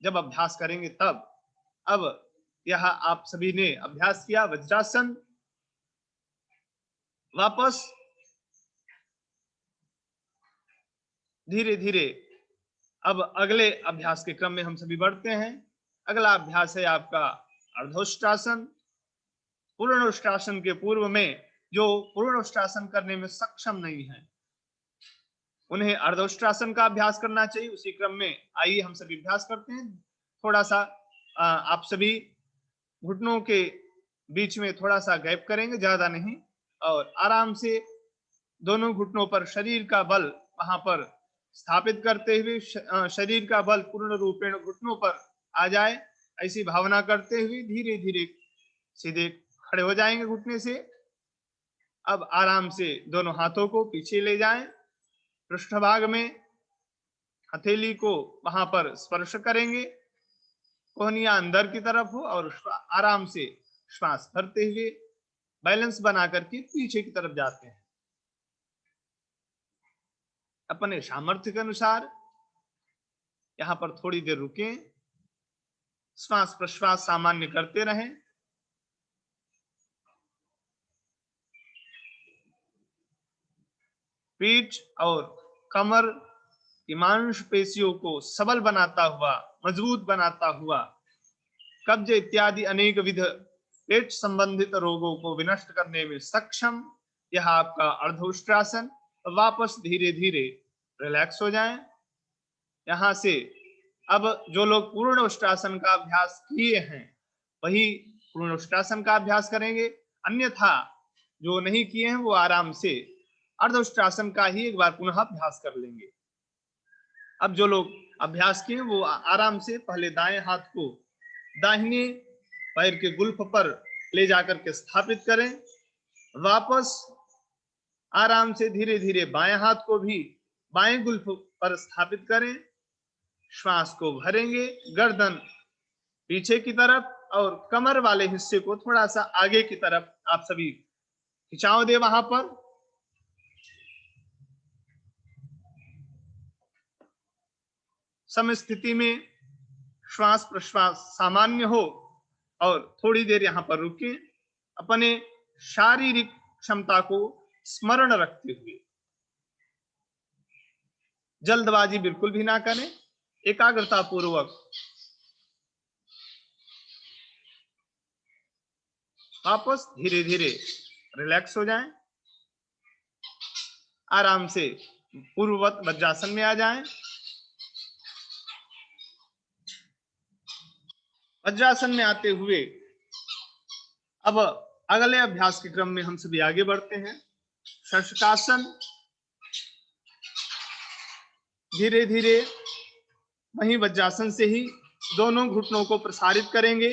जब अभ्यास करेंगे तब। अब यह आप सभी ने अभ्यास किया वज्रासन। वापस धीरे धीरे अब अगले अभ्यास के क्रम में हम सभी बढ़ते हैं। अगला अभ्यास है आपका अर्धोष्टासन। पूर्णोष्टासन के पूर्व में जो पूर्णोष्टासन करने में सक्षम नहीं है उन्हें अर्धोष्टासन का अभ्यास करना चाहिए। उसी क्रम में आइए हम सभी अभ्यास करते हैं। थोड़ा सा आप सभी घुटनों के बीच में थोड़ा सा गैप करेंगे, ज्यादा नहीं, और आराम से दोनों घुटनों पर शरीर का बल वहां पर स्थापित करते हुए शरीर का बल पूर्ण रूपेण घुटनों पर आ जाए, ऐसी भावना करते हुए धीरे धीरे सीधे खड़े हो जाएंगे घुटने से। अब आराम से दोनों हाथों को पीछे ले जाएं, पृष्ठभाग में हथेली को वहां पर स्पर्श करेंगे, कोहनिया अंदर की तरफ हो, और आराम से श्वास भरते हुए बैलेंस बना करके पीछे की तरफ जाते हैं। अपने सामर्थ्य के अनुसार यहां पर थोड़ी देर रुकें, श्वास प्रश्वास सामान्य करते रहें। पीठ और कमर की मांसपेशियों को सबल बनाता हुआ, मजबूत बनाता हुआ, कब्ज इत्यादि अनेक विध पेट संबंधित रोगों को विनष्ट करने में सक्षम यह आपका अर्धोष्टासन। वापस धीरे धीरे रिलैक्स हो जाएं। यहां से अब जो लोग पूर्णोष्टासन का अभ्यास किए हैं वही पूर्णोष्टासन का अभ्यास करेंगे, अन्यथा जो नहीं किए हैं वो आराम से अर्धोष्टासन का ही एक बार पुनः अभ्यास कर लेंगे। अब जो लोग अभ्यास किए वो आराम से पहले दाएं हाथ को दाहिने पैर के गुल्फ पर ले जाकर के स्थापित करें। वापस आराम से धीरे धीरे बाएं हाथ को भी बाएं गुल्फ पर स्थापित करें। श्वास को भरेंगे, गर्दन पीछे की तरफ और कमर वाले हिस्से को थोड़ा सा आगे की तरफ आप सभी खिंचाव दे। वहां पर समस्थिति में श्वास प्रश्वास सामान्य हो और थोड़ी देर यहां पर रुके, अपने शारीरिक क्षमता को स्मरण रखते हुए। जल्दबाजी बिल्कुल भी ना करें, एकाग्रता पूर्वक वापस धीरे धीरे रिलैक्स हो जाएं, आराम से पूर्ववत वज्रासन में आ जाएं। वज्रासन में आते हुए अब अगले अभ्यास के क्रम में हम सभी आगे बढ़ते हैं। शशकासन, धीरे धीरे वहीं वज्रासन से ही दोनों घुटनों को प्रसारित करेंगे।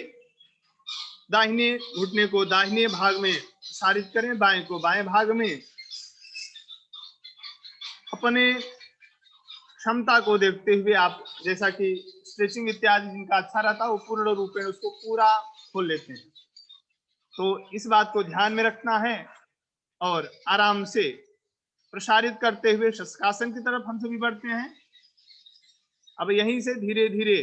दाहिने घुटने को दाहिने भाग में प्रसारित करें, बाएं को बाएं भाग में। अपने क्षमता को देखते हुए आप, जैसा कि स्ट्रेचिंग इत्यादि जिनका अच्छा रहता है वो पूर्ण रूप में उसको पूरा खोल लेते हैं, तो इस बात को ध्यान में रखना है और आराम से प्रसारित करते हुए शशकासन की तरफ हम सभी बढ़ते हैं। अब यहीं से धीरे धीरे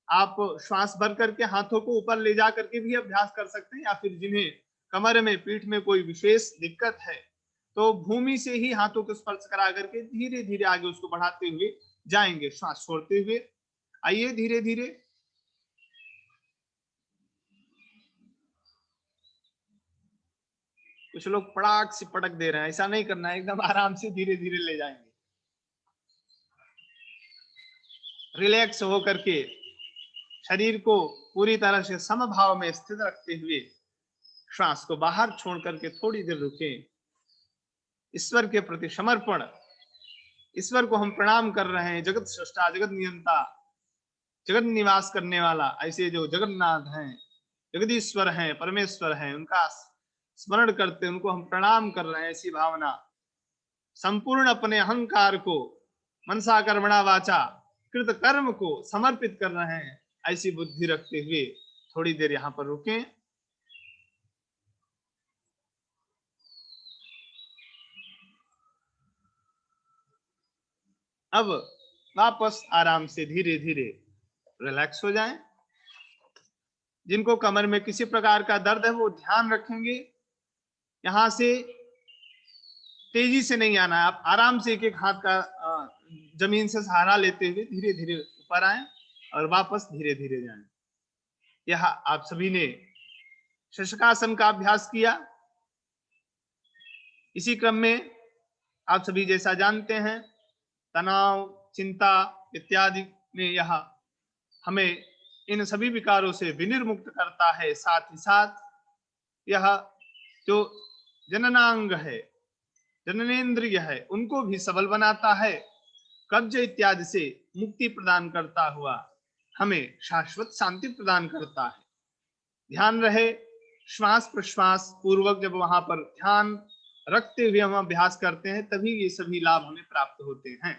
आप श्वास भर करके हाथों को ऊपर ले जा करके भी अभ्यास कर सकते हैं, या फिर जिन्हें कमर में पीठ में कोई विशेष दिक्कत है तो भूमि से ही हाथों को स्पर्श करा करके धीरे धीरे आगे उसको बढ़ाते हुए जाएंगे, श्वास छोड़ते हुए। आइए धीरे धीरे। कुछ लोग पड़ाक से पटक दे रहे हैं, ऐसा नहीं करना है, एकदम आराम से धीरे धीरे ले जाएंगे। रिलैक्स होकर के शरीर को पूरी तरह से समभाव में स्थित रखते हुए श्वास को बाहर छोड़ करके थोड़ी देर रुकें। ईश्वर के प्रति समर्पण, ईश्वर को हम प्रणाम कर रहे हैं, जगत सृष्टा, जगत नियंता, जगत निवास करने वाला, ऐसे जो जगन्नाथ हैं, जगदीश्वर हैं, परमेश्वर हैं, उनका स्मरण करते उनको हम प्रणाम कर रहे हैं। ऐसी भावना संपूर्ण अपने अहंकार को, मनसा कर्मणा वाचा कृत कर्म को समर्पित कर रहे हैं, ऐसी बुद्धि रखते हुए थोड़ी देर यहां पर रुकें। अब वापस आराम से धीरे धीरे रिलैक्स हो जाएं। जिनको कमर में किसी प्रकार का दर्द है वो ध्यान रखेंगे, यहां से तेजी से नहीं आना है, आप आराम से एक एक हाथ का जमीन से सहारा लेते हुए धीरे धीरे ऊपर आए और वापस धीरे धीरे जाएं। यह आप सभी ने शशकासन का अभ्यास किया। इसी क्रम में आप सभी जैसा जानते हैं, तनाव, चिंता इत्यादि में यह हमें इन सभी विकारों से विनिर्मुक्त करता है। साथ ही साथ यह जो जननांग है, जननेन्द्रिय है, उनको भी सबल बनाता है। कब्ज इत्यादि से मुक्ति प्रदान करता हुआ हमें शाश्वत शांति प्रदान करता है। ध्यान रहे, श्वास प्रश्वास पूर्वक जब वहां पर ध्यान रखते हुए हम अभ्यास करते हैं तभी ये सभी लाभ हमें प्राप्त होते हैं,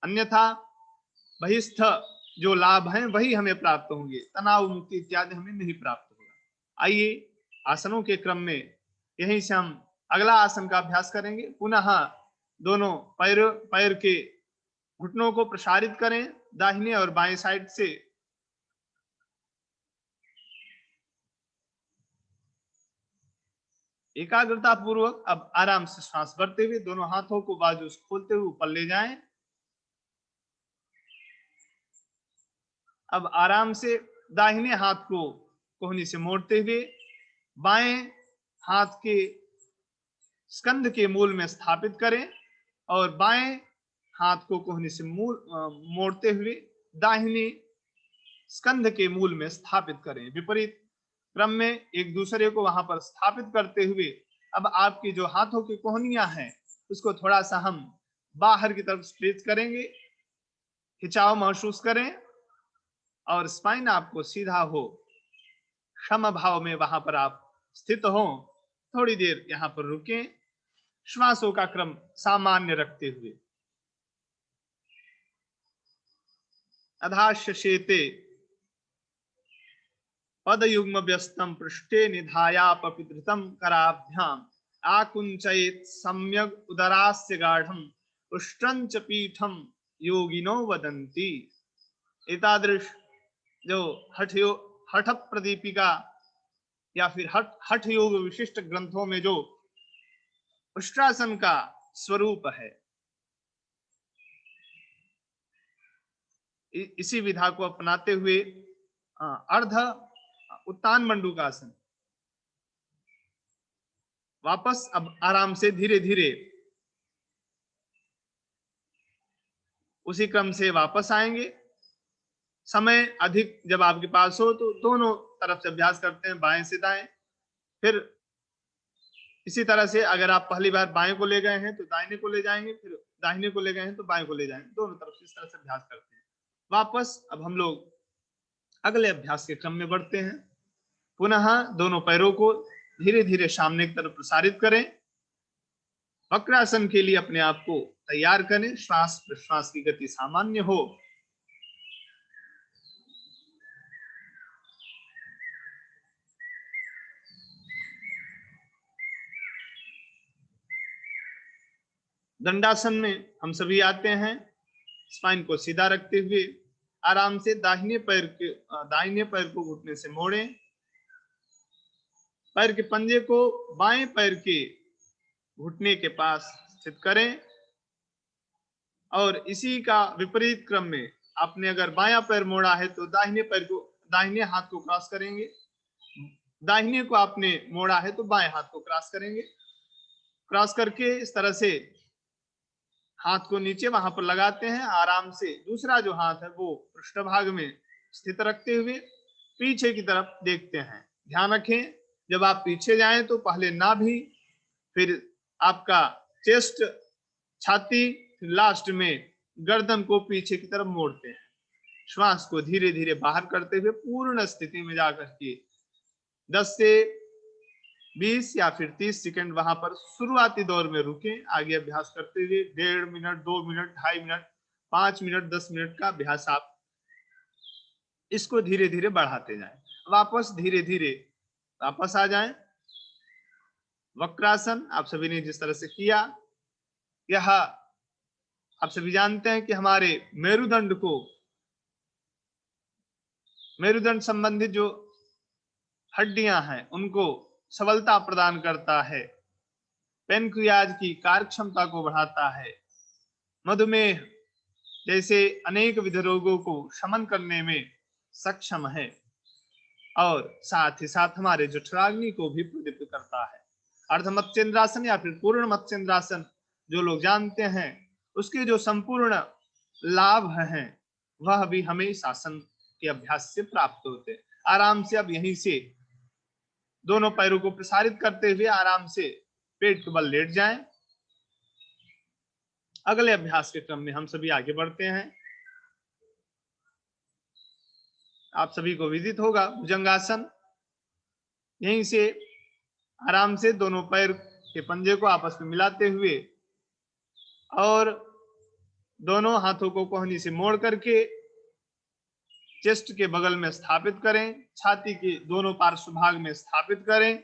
अन्यथा बहिस्थ जो लाभ हैं वही हमें प्राप्त होंगे, तनाव मुक्ति इत्यादि हमें नहीं प्राप्त होगा। आइए आसनों के क्रम में यहीं से हम अगला आसन का अभ्यास करेंगे। पुनः दोनों पैर के घुटनों को प्रसारित करें दाहिने और बाएं साइड से। एकाग्रता पूर्वक अब आराम से श्वास भरते हुए दोनों हाथों को बाजू से खोलते हुए ऊपर ले जाएं। अब आराम से दाहिने हाथ को कोहनी से मोड़ते हुए बाएं हाथ के स्कंध के मूल में स्थापित करें और बाएं हाथ को कोहनी से मोड़ते हुए दाहिने स्कंध के मूल में स्थापित करें। विपरीत क्रम में एक दूसरे को वहां पर स्थापित करते हुए अब आपकी जो हाथों की कोहनियां हैं उसको थोड़ा सा हम बाहर की तरफ स्ट्रेच करेंगे, खिंचाव महसूस करें और स्पाइन आपको सीधा हो, समभाव में वहां पर आप स्थित हो। थोड़ी देर यहां पर रुकें, श्वासों का क्रम सामान्य रखते हुए। अधाश्य शेते पदयुग्म व्यस्तम पृष्ठे निधायापि धृतं कराभ्याम आकुंचयेत् सम्यग् उदरास्य गाढ़ं उष्ट्रं च पीठं योगिनो वदन्ति। एतादृश जो हठ प्रदीपिका या फिर हठ योग विशिष्ट ग्रंथों में जो उष्ट्रासन का स्वरूप है, इसी विधा को अपनाते हुए अर्ध उत्तान मंडूकासन, वापस अब आराम से धीरे धीरे उसी क्रम से वापस आएंगे। समय अधिक जब आपके पास हो तो दोनों तरफ से अभ्यास करते हैं, बाएं से दाएं। फिर इसी तरह से अगर आप पहली बार बाएं को ले गए हैं तो दाहिने को ले जाएंगे, फिर दाहिने को ले गए हैं तो बाएं को ले जाएंगे, दोनों तरफ से इस तरह से अभ्यास करते हैं। वापस अब हम लोग अगले अभ्यास के क्रम में बढ़ते हैं। पुनः दोनों पैरों को धीरे धीरे सामने की तरफ प्रसारित करें। वक्रासन के लिए अपने आप को तैयार करें। श्वास प्रश्वास की गति सामान्य हो। दंडासन में हम सभी आते हैं। स्पाइन को सीधा रखते हुए आराम से दाहिने पैर को घुटने से मोड़ें। पैर के पंजे को बाएं पैर के घुटने के पास स्थित करें और इसी का विपरीत क्रम में आपने अगर बायां पैर मोड़ा है तो दाहिने हाथ को क्रॉस करेंगे। दाहिने को आपने मोड़ा है तो बाएं हाथ को क्रॉस करेंगे। क्रॉस करके इस तरह से हाथ को नीचे वहां पर लगाते हैं। आराम से दूसरा जो हाथ है वो पृष्ठभाग में स्थित रखते हुए पीछे की तरफ देखते हैं। ध्यान रखें, जब आप पीछे जाएं तो पहले नाभि, फिर आपका चेस्ट, छाती, लास्ट में गर्दन को पीछे की तरफ मोड़ते हैं। श्वास को धीरे धीरे बाहर करते हुए पूर्ण स्थिति में जाकर के 10 से 20 या फिर 30 सेकंड वहां पर शुरुआती दौर में रुकें। आगे अभ्यास करते हुए 1.5 minute, 2 minute, 2.5 minute, 5 minute, 10 minute का अभ्यास आप इसको धीरे धीरे बढ़ाते जाएं। वापस धीरे धीरे वापस आ जाएं। वक्रासन आप सभी ने जिस तरह से किया, यह आप सभी जानते हैं कि हमारे मेरुदंड संबंधित जो हड्डियां हैं उनको सबलता प्रदान करता है, पेनक्रियाज की कार्यक्षमता को बढ़ाता है, मधुमेह जैसे अनेक विध रोगों को शमन करने में सक्षम है और साथ ही साथ हमारे जठराग्नि को भी प्रदीप्त करता है। अर्ध मत्स्येंद्रासन या फिर पूर्ण मत्स्येंद्रासन जो लोग जानते हैं उसके जो संपूर्ण लाभ हैं वह भी हमें इस आसन के अभ्यास से प्राप्त होते हैं। आराम से अब यहीं से दोनों पैरों को प्रसारित करते हुए आराम से पेट के बल लेट जाएं। अगले अभ्यास के क्रम में हम सभी आगे बढ़ते हैं। आप सभी को विदित होगा भुजंगासन। यहीं से आराम से दोनों पैर के पंजे को आपस में मिलाते हुए और दोनों हाथों को कोहनी से मोड़ करके चेस्ट के बगल में स्थापित करें, छाती के दोनों पार्श्व भाग में स्थापित करें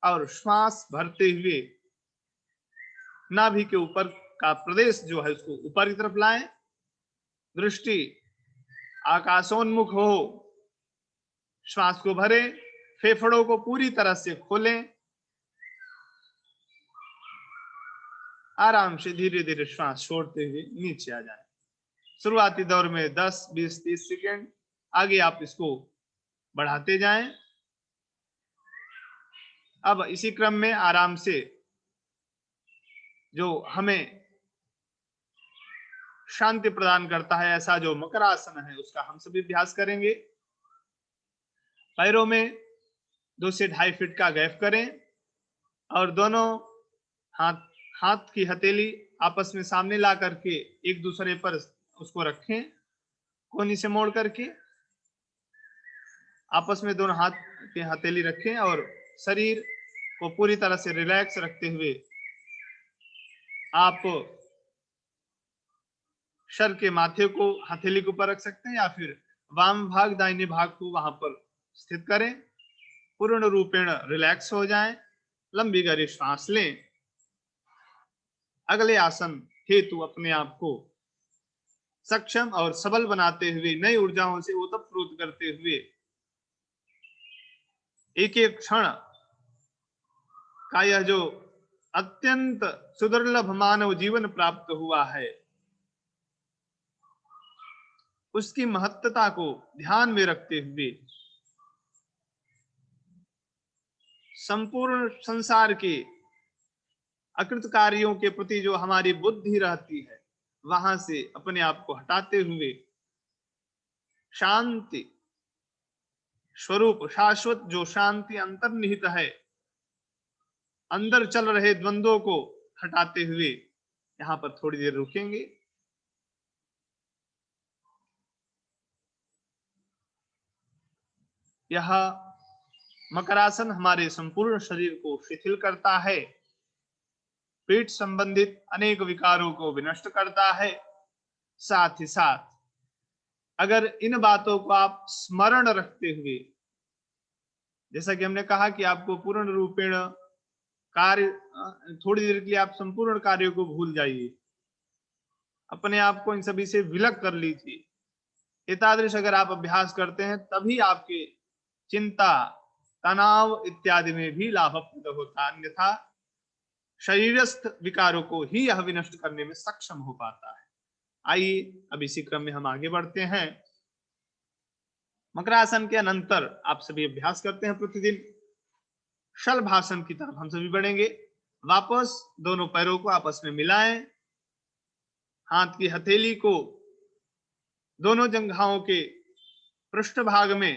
और श्वास भरते हुए नाभि के ऊपर का प्रदेश जो है उसको ऊपर की तरफ लाएं। दृष्टि आकाशोन्मुख हो। श्वास को भरें, फेफड़ों को पूरी तरह से खोलें। आराम से धीरे धीरे श्वास छोड़ते हुए नीचे आ जाएं। शुरुआती दौर में 10, 20, 30 सेकेंड, आगे आप इसको बढ़ाते जाएं। अब इसी क्रम में आराम से जो हमें शांति प्रदान करता है ऐसा जो मकरासन है उसका हम सभी अभ्यास करेंगे। पैरों में 2 से 2.5 फीट का गैप करें और दोनों हाथ की हथेली आपस में सामने ला करके एक दूसरे पर उसको रखें, कोहनी से मोड़ करके आपस में दोनों हाथ की हथेली रखें और शरीर को पूरी तरह से रिलैक्स रखते हुए आप सर के माथे को हथेली के ऊपर रख सकते हैं या फिर वाम भाग दाहिने भाग को वहां पर स्थित करें, पूर्ण रूपेण रिलैक्स हो जाएं, लंबी गहरी श्वास लें। अगले आसन हेतु अपने आप को सक्षम और सबल बनाते हुए, नई ऊर्जाओं से ओतप्रोत करते हुए एक एक क्षण का यह जो अत्यंत सुदुर्लभ मानव जीवन प्राप्त हुआ है, उसकी महत्ता को ध्यान में रखते हुए संपूर्ण संसार के अकृत कार्यों के प्रति जो हमारी बुद्धि रहती है, वहां से अपने आप को हटाते हुए शांति स्वरूप, शाश्वत जो शांति अंतर्निहित है, अंदर चल रहे द्वंद्वों को हटाते हुए यहां पर थोड़ी देर रुकेंगे। यह मकरासन हमारे संपूर्ण शरीर को शिथिल करता है, पेट संबंधित अनेक विकारों को विनष्ट करता है। साथ ही साथ अगर इन बातों को आप स्मरण रखते हुए, जैसा कि हमने कहा कि आपको पूर्ण रूपेण कार्य, थोड़ी देर के लिए आप संपूर्ण कार्यों को भूल जाइए, अपने आप को इन सभी से विलग कर लीजिए। एतादृश अगर आप अभ्यास करते हैं तभी आपके चिंता, तनाव इत्यादि में भी लाभप्रद होता, अन्यथा शरीरस्थ विकारों को ही यह विनष्ट करने में सक्षम हो पाता है। आइए अब इसी क्रम में हम आगे बढ़ते हैं। मकरासन के अनंतर आप सभी अभ्यास करते हैं प्रतिदिन। शलभासन की तरफ हम सभी बढ़ेंगे। वापस दोनों पैरों को आपस में मिलाएं, हाथ की हथेली को दोनों जंघाओं के पृष्ठभाग में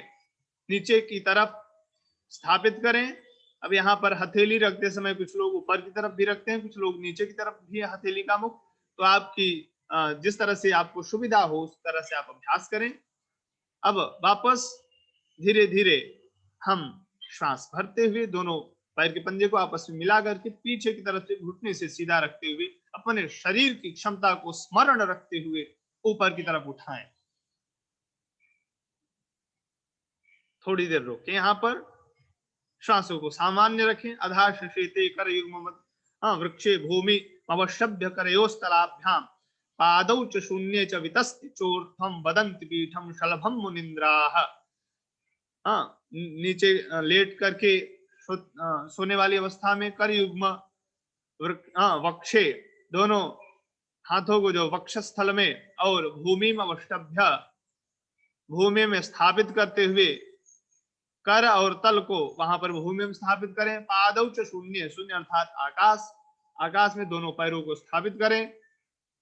नीचे की तरफ स्थापित करें। अब यहाँ पर हथेली रखते समय कुछ लोग ऊपर की तरफ भी रखते हैं, कुछ लोग नीचे की तरफ भी हथेली का मुख, तो आपकी जिस तरह से आपको सुविधा हो उस तरह से आप अभ्यास करें। अब वापस धीरे धीरे हम श्वास भरते हुए दोनों पैर के पंजे को आपस में मिला करके पीछे की तरफ से घुटने से सीधा रखते हुए अपने शरीर की क्षमता को स्मरण रखते हुए ऊपर की तरफ उठाएं। थोड़ी देर रोकें, यहाँ पर श्वासों को सामान्य रखें। अधा शेते कर युग्म वृक्षे भूमि अवशभ्य करयोस्तलाभ्याम पादौ च शून्ये च वितस्ति चोर्ध्वं वदन्ति पीठम शलभम मुनिन्द्राः। नीचे लेट करके सोने वाली अवस्था में कर युग्म वक्षे, दोनों हाथों को जो वक्षस्थल में और भूमि में अवशभ्य, भूमि में स्थापित करते हुए कर और तल को वहां पर भूमि में स्थापित करें। पादौ च शून्य, शून्य अर्थात आकाश, आकाश में दोनों पैरों को स्थापित करें।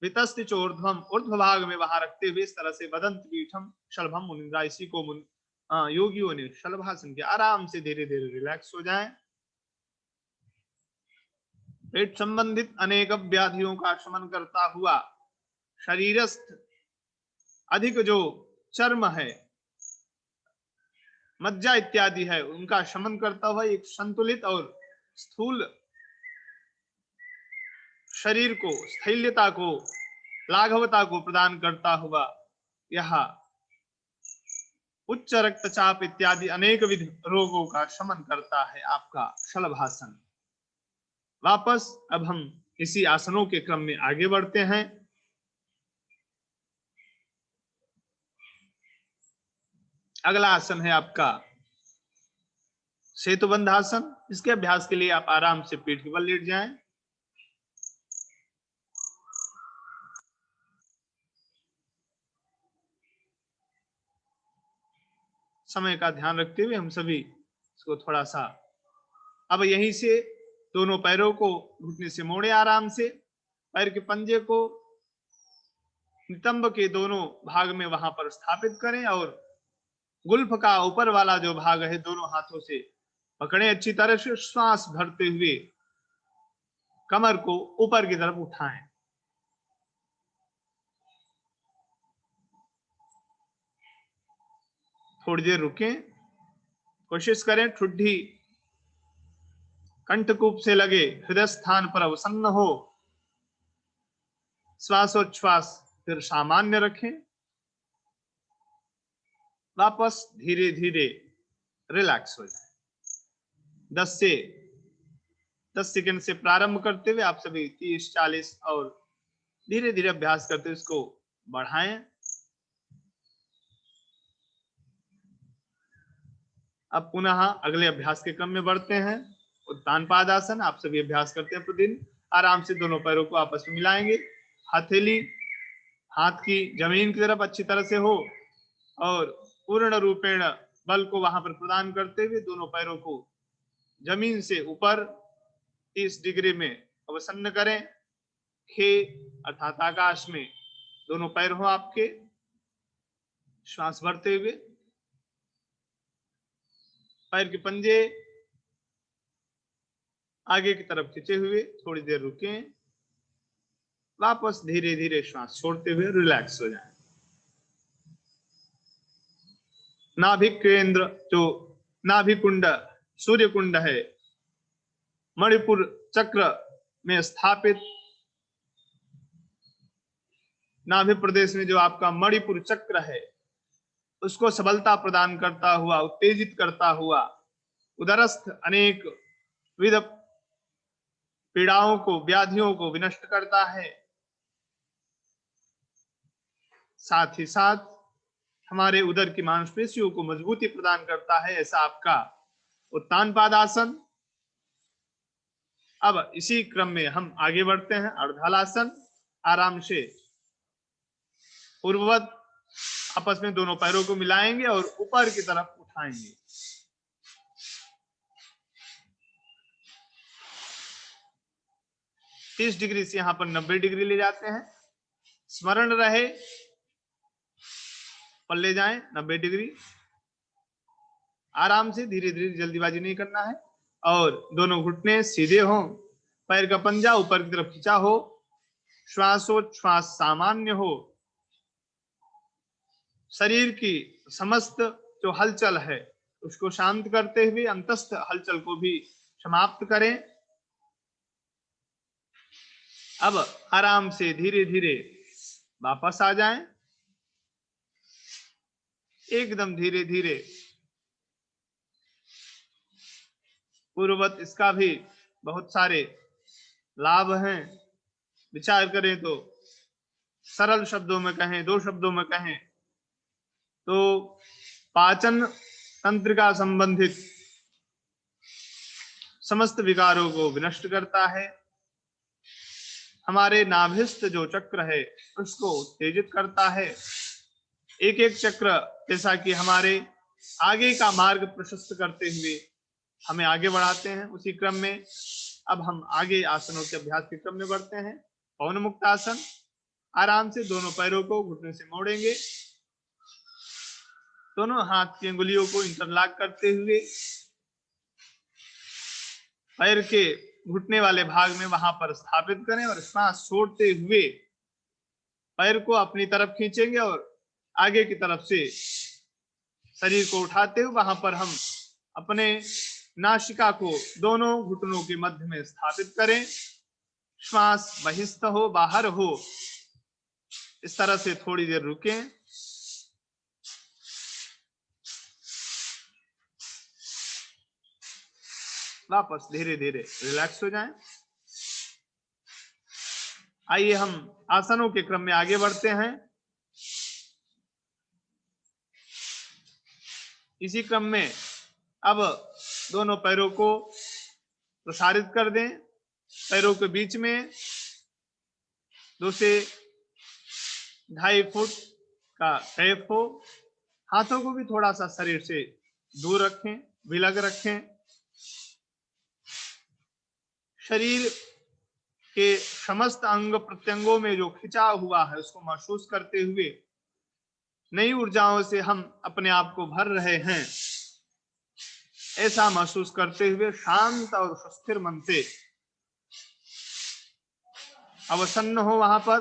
वितस्ति चोर्ध्वम, ऊर्ध्व भाग में वहां रखते हुए इस तरह से वदंत पीठम शलभम मुनिन्द्रा, इसी को योगियों ने शलभासन के आराम से धीरे धीरे रिलैक्स हो जाएं। पेट संबंधित अनेक व्याधियों का शमन करता हुआ, शरीरस्थ अधिक जो चर्म है, मज्जा इत्यादि है, उनका शमन करता हुआ एक संतुलित और स्थूल शरीर को, स्थैल्यता को, लाघवता को प्रदान करता हुआ यह उच्च रक्तचाप इत्यादि अनेक विध रोगों का शमन करता है आपका शलभासन। वापस अब हम इसी आसनों के क्रम में आगे बढ़ते हैं। अगला आसन है आपका सेतुबंध आसन। इसके अभ्यास के लिए आप आराम से पीठ के बल लेट जाएं। समय का ध्यान रखते हुए हम सभी इसको थोड़ा सा, अब यहीं से दोनों पैरों को घुटने से मोड़े, आराम से पैर के पंजे को नितंब के दोनों भाग में वहां पर स्थापित करें और गुल्फ का ऊपर वाला जो भाग है दोनों हाथों से पकड़ें। अच्छी तरह से श्वास भरते हुए कमर को ऊपर की तरफ उठाएं। थोड़ी देर रुकें, कोशिश करें ठुड्डी कंठकूप से लगे, हृदय स्थान पर अवसन्न हो। श्वासोच्छ्वास फिर सामान्य रखें। वापस धीरे धीरे रिलैक्स हो जाए। 10 सेकंड से प्रारंभ करते हुए आप सभी 30, 40 और धीरे धीरे अभ्यास करते हुए इसको बढ़ाएं। अब पुनः अगले अभ्यास के क्रम में बढ़ते हैं। उत्तान पादासन आप सभी अभ्यास करते हैं प्रतिदिन। आराम से दोनों पैरों को आपस में मिलाएंगे। हथेली हाथ की जमीन की तरफ अच्छी तरह से हो और पूर्ण रूपेण बल को वहां पर प्रदान करते हुए दोनों पैरों को जमीन से ऊपर 30 डिग्री में अवसन्न करें। खे अर्थात आकाश में दोनों पैर हो आपके। श्वास भरते हुए पैर के पंजे आगे की तरफ खींचे हुए थोड़ी देर रुकें। वापस धीरे धीरे श्वास छोड़ते हुए रिलैक्स हो जाएं। नाभि केंद्र जो नाभि कुंड सूर्य कुंड है, मणिपुर चक्र में स्थापित नाभि प्रदेश में जो आपका मणिपुर चक्र है, उसको सबलता प्रदान करता हुआ, उत्तेजित करता हुआ, उदरस्थ अनेक विध पीड़ाओं को, व्याधियों को विनष्ट करता है। साथ ही साथ हमारे उदर की मांसपेशियों को मजबूती प्रदान करता है। ऐसा आपका उत्तान पादासन। अब इसी क्रम में हम आगे बढ़ते हैं। अर्धालासन। आराम से पूर्ववत आपस में दोनों पैरों को मिलाएंगे और ऊपर की तरफ उठाएंगे। तीस डिग्री से यहां पर 90 डिग्री ले जाते हैं। स्मरण रहे पल्ले जाएं 90 डिग्री। आराम से धीरे धीरे, जल्दीबाजी नहीं करना है। और दोनों घुटने सीधे हों, पैर का पंजा ऊपर की तरफ खींचा हो, श्वासोच्छ्वास सामान्य हो। शरीर की समस्त जो हलचल है उसको शांत करते हुए अंतस्थ हलचल को भी समाप्त करें। अब आराम से धीरे धीरे वापस आ जाएं। एकदम धीरे धीरे पूर्ववत। इसका भी बहुत सारे लाभ हैं। विचार करें तो सरल शब्दों में कहें, 2 शब्दों में कहें तो पाचन तंत्र का संबंधित समस्त विकारों को विनष्ट करता है। हमारे नाभिस्थ जो चक्र है उसको उत्तेजित करता है। एक एक चक्र जैसा कि हमारे आगे का मार्ग प्रशस्त करते हुए हमें आगे बढ़ाते हैं। उसी क्रम में अब हम आगे आसनों के अभ्यास के क्रम में बढ़ते हैं। पवन मुक्त आसन। आराम से दोनों पैरों को घुटने से मोड़ेंगे। दोनों हाथ की अंगुलियों को इंटरलॉक करते हुए पैर के घुटने वाले भाग में वहां पर स्थापित करें और श्वास छोड़ते हुए पैर को अपनी तरफ खींचेंगे और आगे की तरफ से शरीर को उठाते हुए वहां पर हम अपने नासिका को दोनों घुटनों के मध्य में स्थापित करें। श्वास बहिस्थ हो, बाहर हो। इस तरह से थोड़ी देर रुकें। वापस धीरे धीरे रिलैक्स हो जाएं। आइए हम आसनों के क्रम में आगे बढ़ते हैं। इसी क्रम में अब दोनों पैरों को प्रसारित कर दें। पैरों के बीच में 2 से 2.5 फुट का गैप हो। हाथों को भी थोड़ा सा शरीर से दूर रखें, विलग रखें। शरीर के समस्त अंग प्रत्यंगों में जो खिंचा हुआ है उसको महसूस करते हुए नई ऊर्जाओं से हम अपने आप को भर रहे हैं, ऐसा महसूस करते हुए शांत और सुस्थिर मन से अवसन्न हो। वहां पर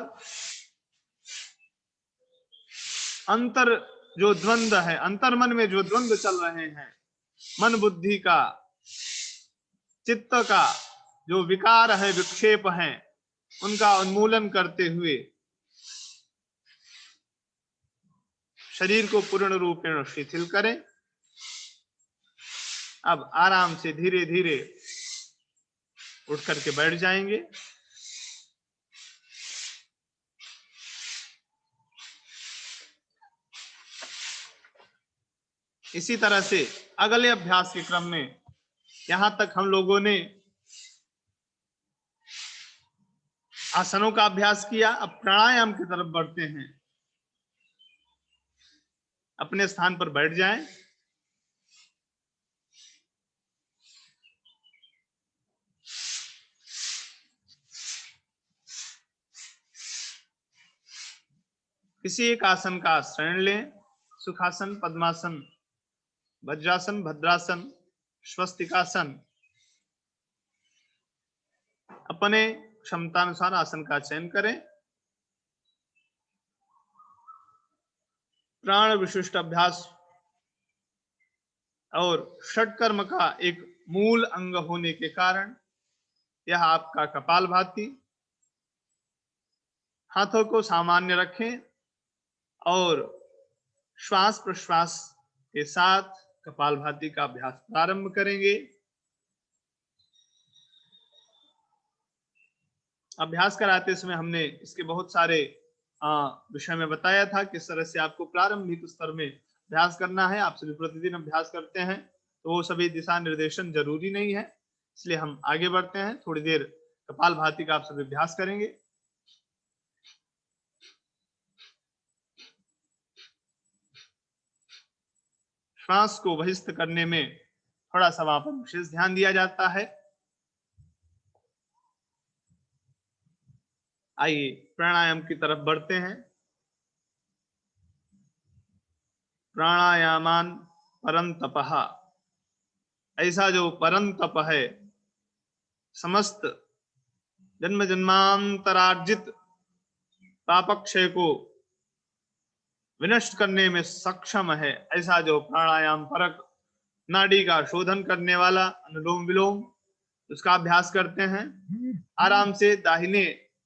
अंतर जो द्वंद्व है, अंतर मन में जो द्वंद्व चल रहे हैं, मन बुद्धि का, चित्त का जो विकार है, विक्षेप है, उनका उन्मूलन करते हुए शरीर को पूर्ण रूप में शिथिल करें। अब आराम से धीरे धीरे उठ करके बैठ जाएंगे। इसी तरह से अगले अभ्यास के क्रम में यहां तक हम लोगों ने आसनों का अभ्यास किया। अब प्राणायाम की तरफ बढ़ते हैं। अपने स्थान पर बैठ जाएं। किसी एक आसन का आश्रय लें। सुखासन, पद्मासन, वज्रासन, भद्रासन, स्वस्तिकासन। अपने क्षमतानुसार आसन का चयन करें। प्राण विशिष्ट अभ्यास और षटकर्म का एक मूल अंग होने के कारण यह आपका कपालभाति। हाथों को सामान्य रखें और श्वास प्रश्वास के साथ कपालभाति का अभ्यास प्रारंभ करेंगे। अभ्यास कराते समय हमने इसके बहुत सारे विषय में बताया था किस तरह से आपको प्रारंभिक स्तर में अभ्यास करना है। आप सभी प्रतिदिन अभ्यास करते हैं तो वो सभी दिशा निर्देशन जरूरी नहीं है, इसलिए हम आगे बढ़ते हैं। थोड़ी देर कपालभाति का आप सभी अभ्यास करेंगे। श्वास को बहिष्ठ करने में थोड़ा सा वहां पर विशेष ध्यान दिया जाता है। आइए प्राणायाम की तरफ बढ़ते हैं। प्राणायामान परम तपः। ऐसा जो परम तप है, समस्त जन्म जन्मांतरार्जित पापक्षय को विनष्ट करने में सक्षम है, ऐसा जो प्राणायाम परक नाड़ी का शोधन करने वाला अनुलोम विलोम, उसका अभ्यास करते हैं। आराम से दाहिने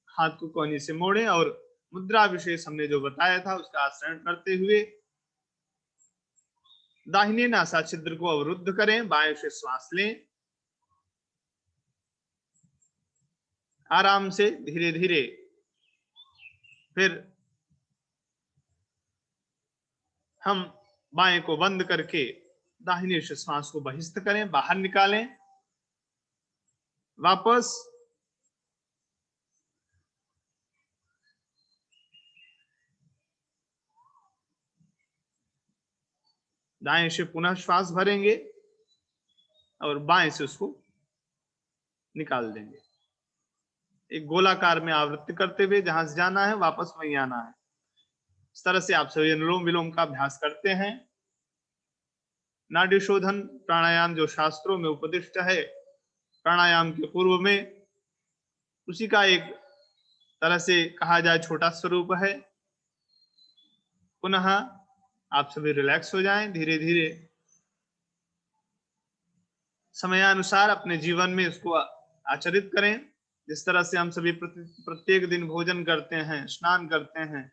हाथ को कोहनी से मोड़े और मुद्रा विशेष हमने जो बताया था उसका आचरण करते हुए दाहिने नासा छिद्र को अवरुद्ध करें। बाएं से श्वास लें। आराम से धीरे धीरे फिर हम बाएं को बंद करके दाहिने से श्वास को बहिष्ठ करें, बाहर निकालें। वापस दाएं से पुनः श्वास भरेंगे और बाएं से उसको निकाल देंगे। एक गोलाकार में आवृत्ति करते हुए जहां से जाना है वापस वहीं आना है। इस तरह से आप सभी अनुलोम विलोम का अभ्यास करते हैं। नाड़ी शोधन प्राणायाम जो शास्त्रों में उपदिष्ट है, प्राणायाम के पूर्व में, उसी का एक तरह से कहा जाए छोटा स्वरूप है। पुनः आप सभी रिलैक्स हो जाएं। धीरे धीरे समयानुसार अपने जीवन में इसको आचरित करें। जिस तरह से हम सभी प्रत्येक दिन भोजन करते हैं, स्नान करते हैं,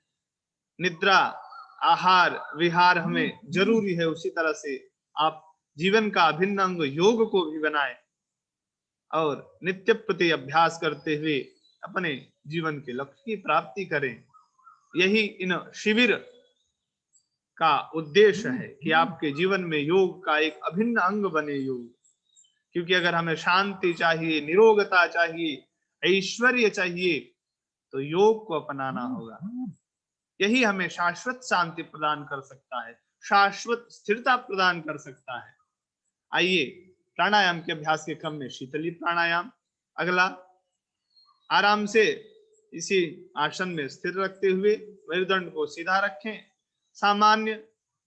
निद्रा, आहार, विहार हमें जरूरी है, उसी तरह से आप जीवन का अभिन्न अंग योग को भी बनाएं और नित्य प्रति अभ्यास करते हुए अपने जीवन के लक्ष्य की प्राप्ति करें। यही इन शिविर का उद्देश्य है कि आपके जीवन में योग का एक अभिन्न अंग बने योग। क्योंकि अगर हमें शांति चाहिए, निरोगता चाहिए, ऐश्वर्य चाहिए, तो योग को अपनाना होगा। यही हमें शाश्वत शांति प्रदान कर सकता है, शाश्वत स्थिरता प्रदान कर सकता है। आइए प्राणायाम के अभ्यास के क्रम में शीतली प्राणायाम। अगला, आराम से इसी आसन में स्थिर रखते हुए मेरुदंड को सीधा रखें, सामान्य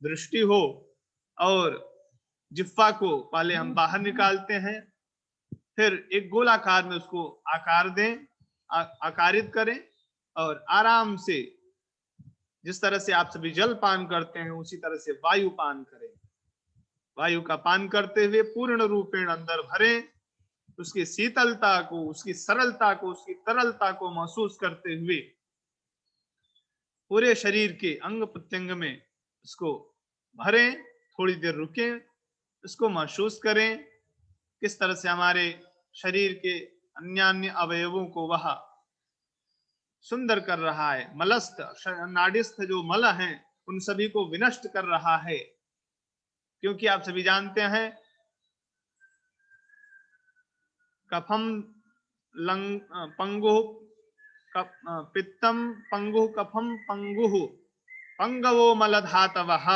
दृष्टि हो और जिह्वा को पहले हम बाहर निकालते हैं, फिर एक गोलाकार में उसको आकार दें, आकारित करें और आराम से जिस तरह से आप सभी जल पान करते हैं उसी तरह से वायु पान करें। वायु का पान करते हुए पूर्ण रूपेण अंदर भरें, उसकी शीतलता को, उसकी सरलता को, उसकी तरलता को महसूस करते हुए पूरे शरीर के अंग प्रत्यंग में इसको भरें। थोड़ी देर रुकें, इसको महसूस करें, किस तरह से हमारे शरीर के अन्य अन्य अवयवों को वह सुंदर कर रहा है। मलस्थ नाड़िस्थ जो मल हैं उन सभी को विनष्ट कर रहा है। क्योंकि आप सभी जानते हैं कफम लंग पंगु पित्तम पंगु कफम पंगु पंगवो मलधातवः।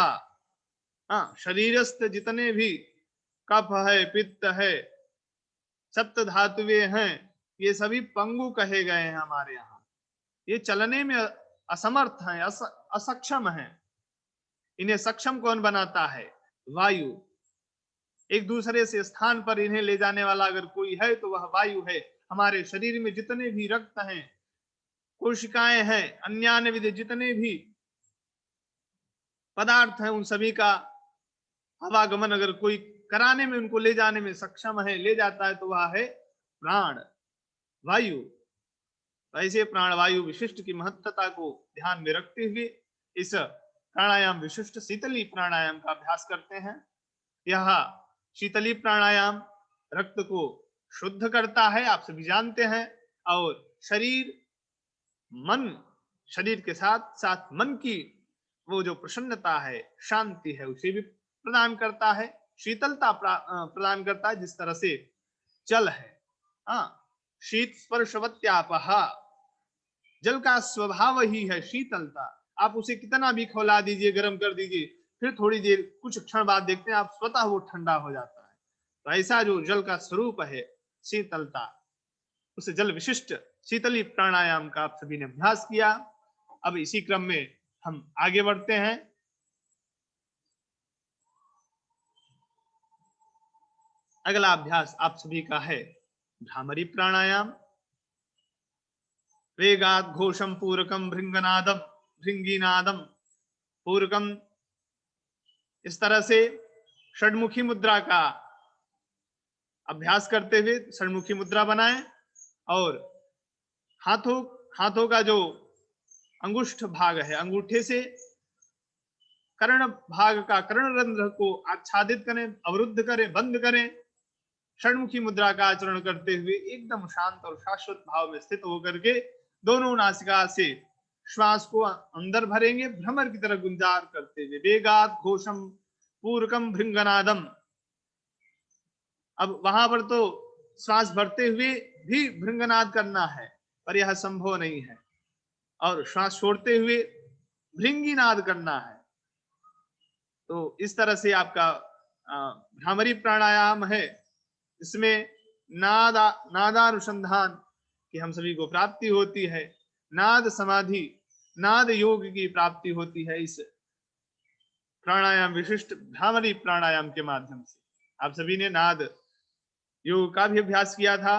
हाँ, शरीरस्थ जितने भी कफ है, पित्त है, सप्त धातुएं हैं, ये सभी पंगु कहे गए हैं हमारे यहाँ। ये चलने में असमर्थ हैं, असक्षम हैं। इन्हें सक्षम कौन बनाता है? वायु। एक दूसरे से स्थान पर इन्हें ले जाने वाला अगर कोई है तो वह वायु है। हमारे शरीर में जितने भी रक्त हैं, कोशिकाएं हैं, अन्य विधि जितने भी पदार्थ हैं, उन सभी का आवागमन अगर कोई कराने में, उनको ले जाने में सक्षम है, ले जाता है, तो वह है प्राण वायु। ऐसे प्राणवायु विशिष्ट की महत्वता को ध्यान में रखते हुए इस प्राणायाम विशिष्ट शीतली प्राणायाम का अभ्यास करते हैं। यह शीतली प्राणायाम रक्त को शुद्ध करता है, आप सभी जानते हैं, और शरीर मन, शरीर के साथ साथ मन की वो जो प्रसन्नता है, शांति है, उसे भी प्रदान करता है, शीतलता प्रदान करता है। जिस तरह से जल है, हाँ, शीत स्पर्शवत्यापहा, जल का स्वभाव ही है शीतलता। आप उसे कितना भी खौला दीजिए, गर्म कर दीजिए, फिर थोड़ी देर कुछ क्षण बाद देखते हैं आप स्वतः वो ठंडा हो जाता है। तो ऐसा जो जल का स्वरूप है शीतलता, उस जल विशिष्ट शीतली प्राणायाम का आप सभी ने अभ्यास किया। अब इसी क्रम में हम आगे बढ़ते हैं। अगला अभ्यास आप सभी का है भ्रामरी प्राणायाम। वेगात घोषम पूरकम भृंगनादम भृंगीनादम पूरकम। इस तरह से षडमुखी मुद्रा का अभ्यास करते हुए षडमुखी मुद्रा बनाएं और हाथों का जो अंगुष्ठ भाग है, अंगूठे से कर्ण भाग का, कर्ण रंध्र को आच्छादित करें, अवरुद्ध करें, बंद करें। षडमुखी मुद्रा का आचरण करते हुए एकदम शांत और शाश्वत भाव में स्थित होकर के दोनों नासिका से श्वास को अंदर भरेंगे, भ्रमर की तरह गुंजार करते हुए। वेगात घोषम पूरकम भृंगनादम। अब वहां पर तो श्वास भरते हुए भी भृंगनाद करना है, पर यह संभव नहीं है, और श्वास छोड़ते हुए भृंगीनाद करना है। तो इस तरह से आपका भ्रामरी प्राणायाम है। इसमें नादानुसंधान की हम सभी को प्राप्ति होती है, नाद समाधि, नाद योग की प्राप्ति होती है इस प्राणायाम विशिष्ट भ्रामरी प्राणायाम के माध्यम से। आप सभी ने नाद योग का भी अभ्यास किया था,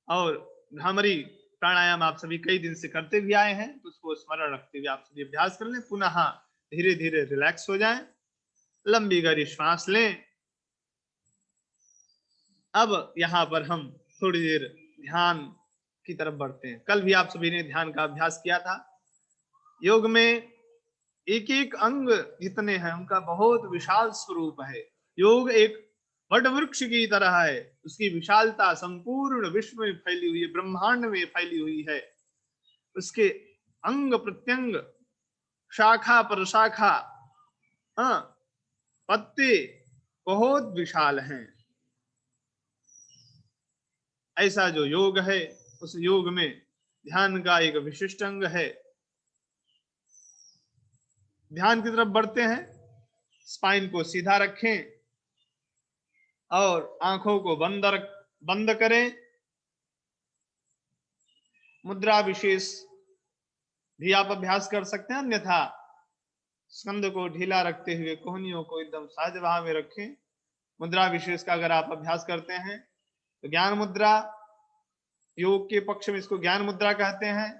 और भ्रामरी प्राणायाम आप सभी कई दिन से करते भी आए हैं, तो उसको स्मरण रखते हुए आप सभी अभ्यास कर लें। पुनः धीरे धीरे रिलैक्स हो जाएं, लंबी गहरी श्वास लें। अब यहाँ पर हम थोड़ी देर ध्यान की तरफ बढ़ते हैं। कल भी आप सभी ने ध्यान का अभ्यास किया था। योग में एक एक अंग जितने हैं उनका बहुत विशाल स्वरूप है। योग एक वट वृक्ष की तरह है, उसकी विशालता संपूर्ण विश्व में फैली हुई है, ब्रह्मांड में फैली हुई है। उसके अंग प्रत्यंग, शाखा पर शाखा, हाँ, पत्ते बहुत विशाल हैं। ऐसा जो योग है, उस योग में ध्यान का एक विशिष्ट अंग है। ध्यान की तरफ बढ़ते हैं। स्पाइन को सीधा रखें और आंखों को बंद करें। मुद्रा विशेष भी आप अभ्यास कर सकते हैं, अन्यथा स्कंध को ढीला रखते हुए कोहनियों को एकदम सहज भाव में रखें। मुद्रा विशेष का अगर आप अभ्यास करते हैं तो ज्ञान मुद्रा, योग के पक्ष में इसको ज्ञान मुद्रा कहते हैं।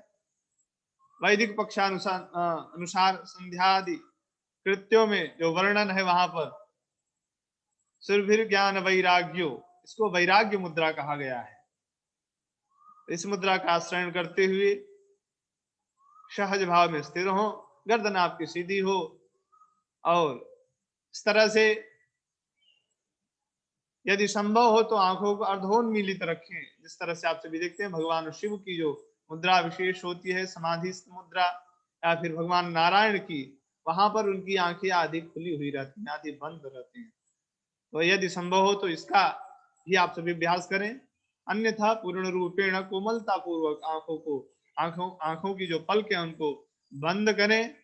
वैदिक पक्षानुसार संध्यादि कृत्यों में जो वर्णन है वहां पर सुरभिर ज्ञान वैराग्यो, इसको वैराग्य मुद्रा कहा गया है। इस मुद्रा का आश्रय करते हुए सहज भाव में स्थिर हो, गर्दन आपकी सीधी हो, और इस तरह से यदि संभव हो तो आंखों को अर्धोन्मीलित रखें। जिस तरह से आप सभी देखते हैं भगवान शिव की जो मुद्रा विशेष होती है समाधि मुद्रा, या फिर भगवान नारायण की, वहां पर उनकी आंखें आधी खुली हुई रहती हैं, आधी बंद रहती हैं। तो यदि संभव हो तो इसका भी आप सभी अभ्यास करें। अन्यथा पूर्ण रूपेण कोमलता पूर्वक आंखों की जो पलक है उनको बंद करें।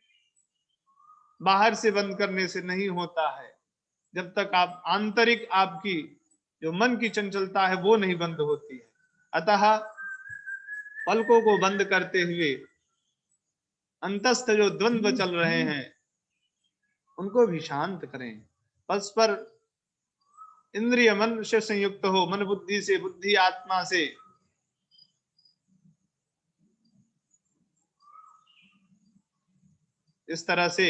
बाहर से बंद करने से नहीं होता है, जब तक आप आंतरिक आपकी जो मन की चंचलता है वो नहीं बंद होती है। अतः पलकों को बंद करते हुए अंतस्थ जो द्वंद्व चल रहे हैं उनको भी शांत करें। परस्पर इंद्रिय मन से संयुक्त हो, मन बुद्धि से, बुद्धि आत्मा से इस तरह से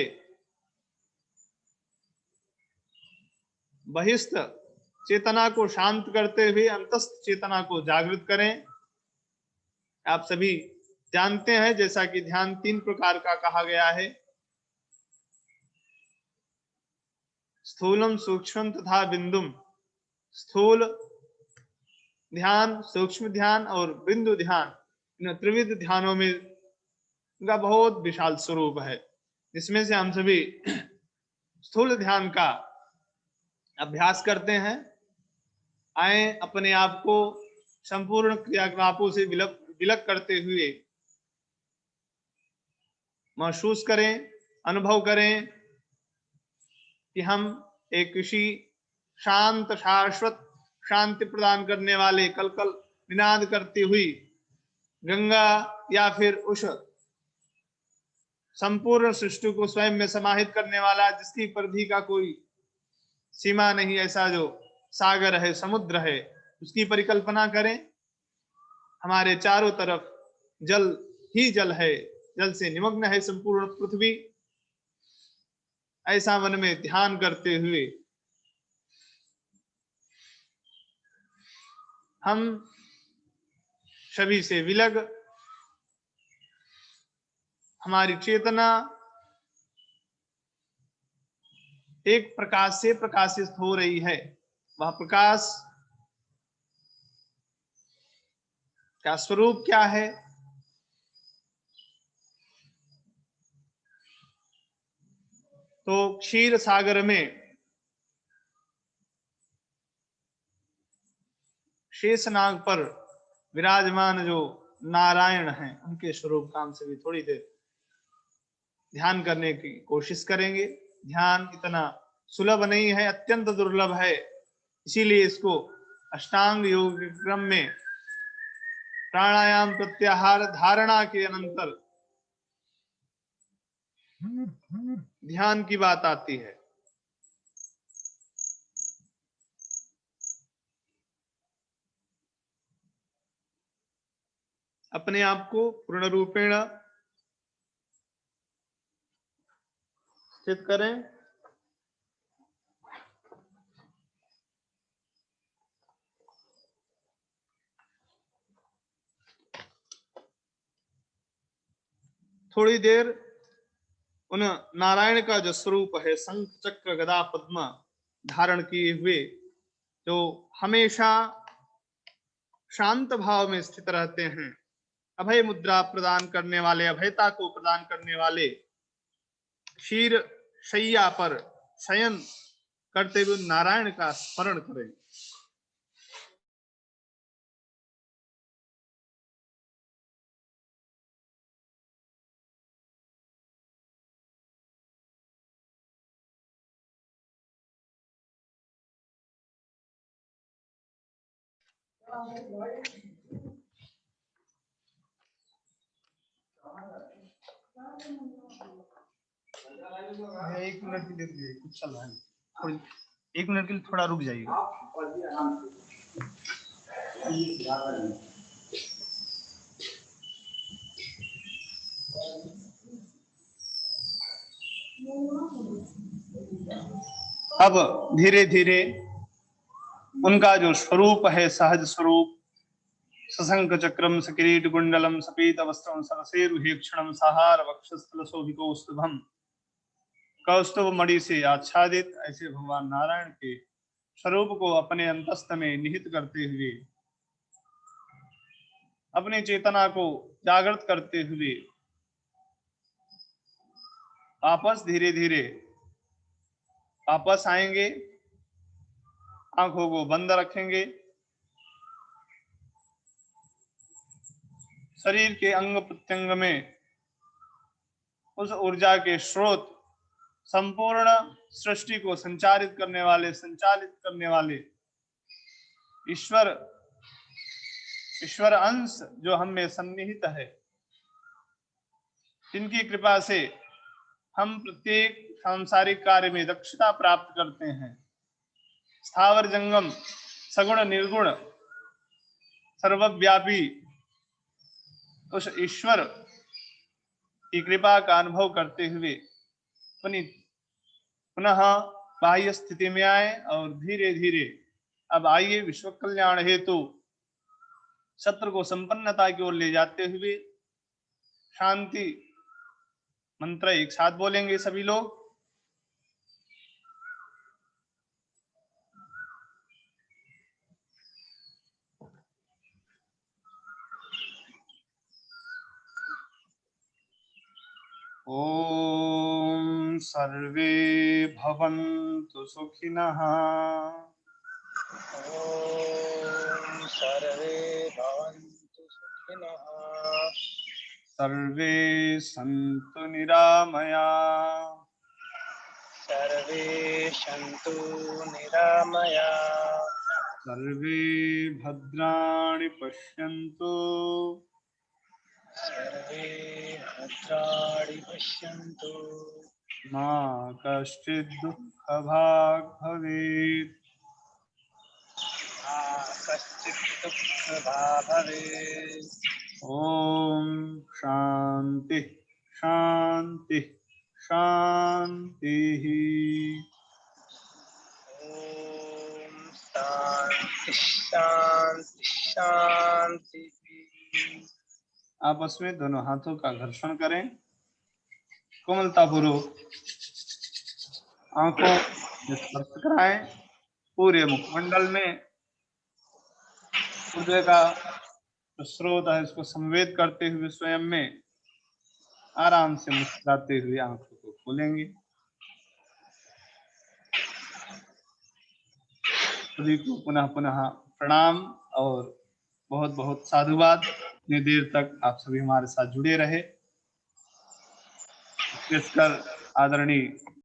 बहिस्थ चेतना को शांत करते हुए अंतस्थ चेतना को जागृत करें। आप सभी जानते हैं जैसा कि ध्यान 3 प्रकार का कहा गया है, स्थूलम सूक्ष्म तथा बिंदुम। स्थूल ध्यान, सूक्ष्म ध्यान और बिंदु ध्यान, इन त्रिविध ध्यानों में उनका बहुत विशाल स्वरूप है, जिसमें से हम सभी स्थूल ध्यान का अभ्यास करते हैं। आए अपने आप को संपूर्ण क्रियाकलापों से विलग करते हुए महसूस करें, अनुभव करें कि हम एक किसी शांत शाश्वत शांति प्रदान करने वाले कल कल निनाद करती हुई गंगा या फिर उस संपूर्ण सृष्टि को स्वयं में समाहित करने वाला, जिसकी परिधि का कोई सीमा नहीं, ऐसा जो सागर है, समुद्र है, उसकी परिकल्पना करें। हमारे चारों तरफ जल ही जल है, जल से निमग्न है संपूर्ण पृथ्वी। ऐसा मन में ध्यान करते हुए हम सभी से विलग हमारी चेतना एक प्रकाश से प्रकाशित हो रही है। वह प्रकाश का स्वरूप क्या है? तो क्षीर सागर में शेषनाग पर विराजमान जो नारायण हैं, उनके स्वरूप का हम सभी थोड़ी देर ध्यान करने की कोशिश करेंगे। ध्यान इतना सुलभ नहीं है, अत्यंत दुर्लभ है, इसीलिए इसको अष्टांग योग क्रम में प्राणायाम प्रत्याहार धारणा के अनंतर ध्यान की बात आती है। अपने आप को पूर्ण रूपेण स्थित करें। थोड़ी देर उन नारायण का जो स्वरूप है, शंख चक्र गदा पद्म धारण किए हुए, जो हमेशा शांत भाव में स्थित रहते हैं, अभय मुद्रा प्रदान करने वाले, अभयता को प्रदान करने वाले, क्षीर शैया पर शयन करते हुए नारायण का स्मरण करें। एक मिनट के लिए कुछ चल रहा है, थोड़ी 1 मिनट के लिए थोड़ा रुक जाइए। अब धीरे धीरे उनका जो स्वरूप है, सहज स्वरूप, सशंक चक्रम सकिरीट कुंडलम सपीत वस्त्रम सरसेरुहेक्षणम सहार वक्षस्थल शोभितौस्तुभम, कौस्तुभ मणि से आच्छादित ऐसे भगवान नारायण के स्वरूप को अपने अंतस्थ में निहित करते हुए, अपनी चेतना को जागृत करते हुए वापस धीरे धीरे वापस आएंगे। आंखों को बंद रखेंगे। शरीर के अंग प्रत्यंग में उस ऊर्जा के स्रोत, संपूर्ण सृष्टि को संचालित करने वाले ईश्वर अंश जो हम में सन्निहित है, जिनकी कृपा से हम प्रत्येक सांसारिक कार्य में दक्षता प्राप्त करते हैं। स्थावर जंगम, सगुण निर्गुण, सर्वव्यापी उस ईश्वर की कृपा का अनुभव करते हुए पुनः बाह्य स्थिति में आए और धीरे धीरे अब आइए विश्व कल्याण हेतु सत्र को संपन्नता की ओर ले जाते हुए शांति मंत्र एक साथ बोलेंगे सभी लोग। ओम सर्वे भवन्तु सुखिनः। ओम सर्वे भवन्तु सुखिनः। सर्वे सन्तु निरामया। सर्वे सन्तु निरामया। सर्वे भद्राणि पश्यन्तु। सर्वे भद्राणि पश्यन्तु। मा कश्चित् दुःखभाग् भवेत्। मा कश्चित् दुःखभाग् भवेत्। ओम शांति शांति शांति। ओम शांति शांति शांति। आपस में दोनों हाथों का घर्षण करें। कोमलता पूर्वक आंखों में स्पर्श कराएं। पूरे मुखमंडल में हृदय का जो स्रोत है इसको संवेद करते हुए स्वयं में आराम से मुस्कुराते हुए आंखों को खोलेंगे। सभी को पुनः पुनः प्रणाम और बहुत बहुत साधुवाद। इतनी देर तक आप सभी हमारे साथ जुड़े रहे। विशेषकर आदरणीय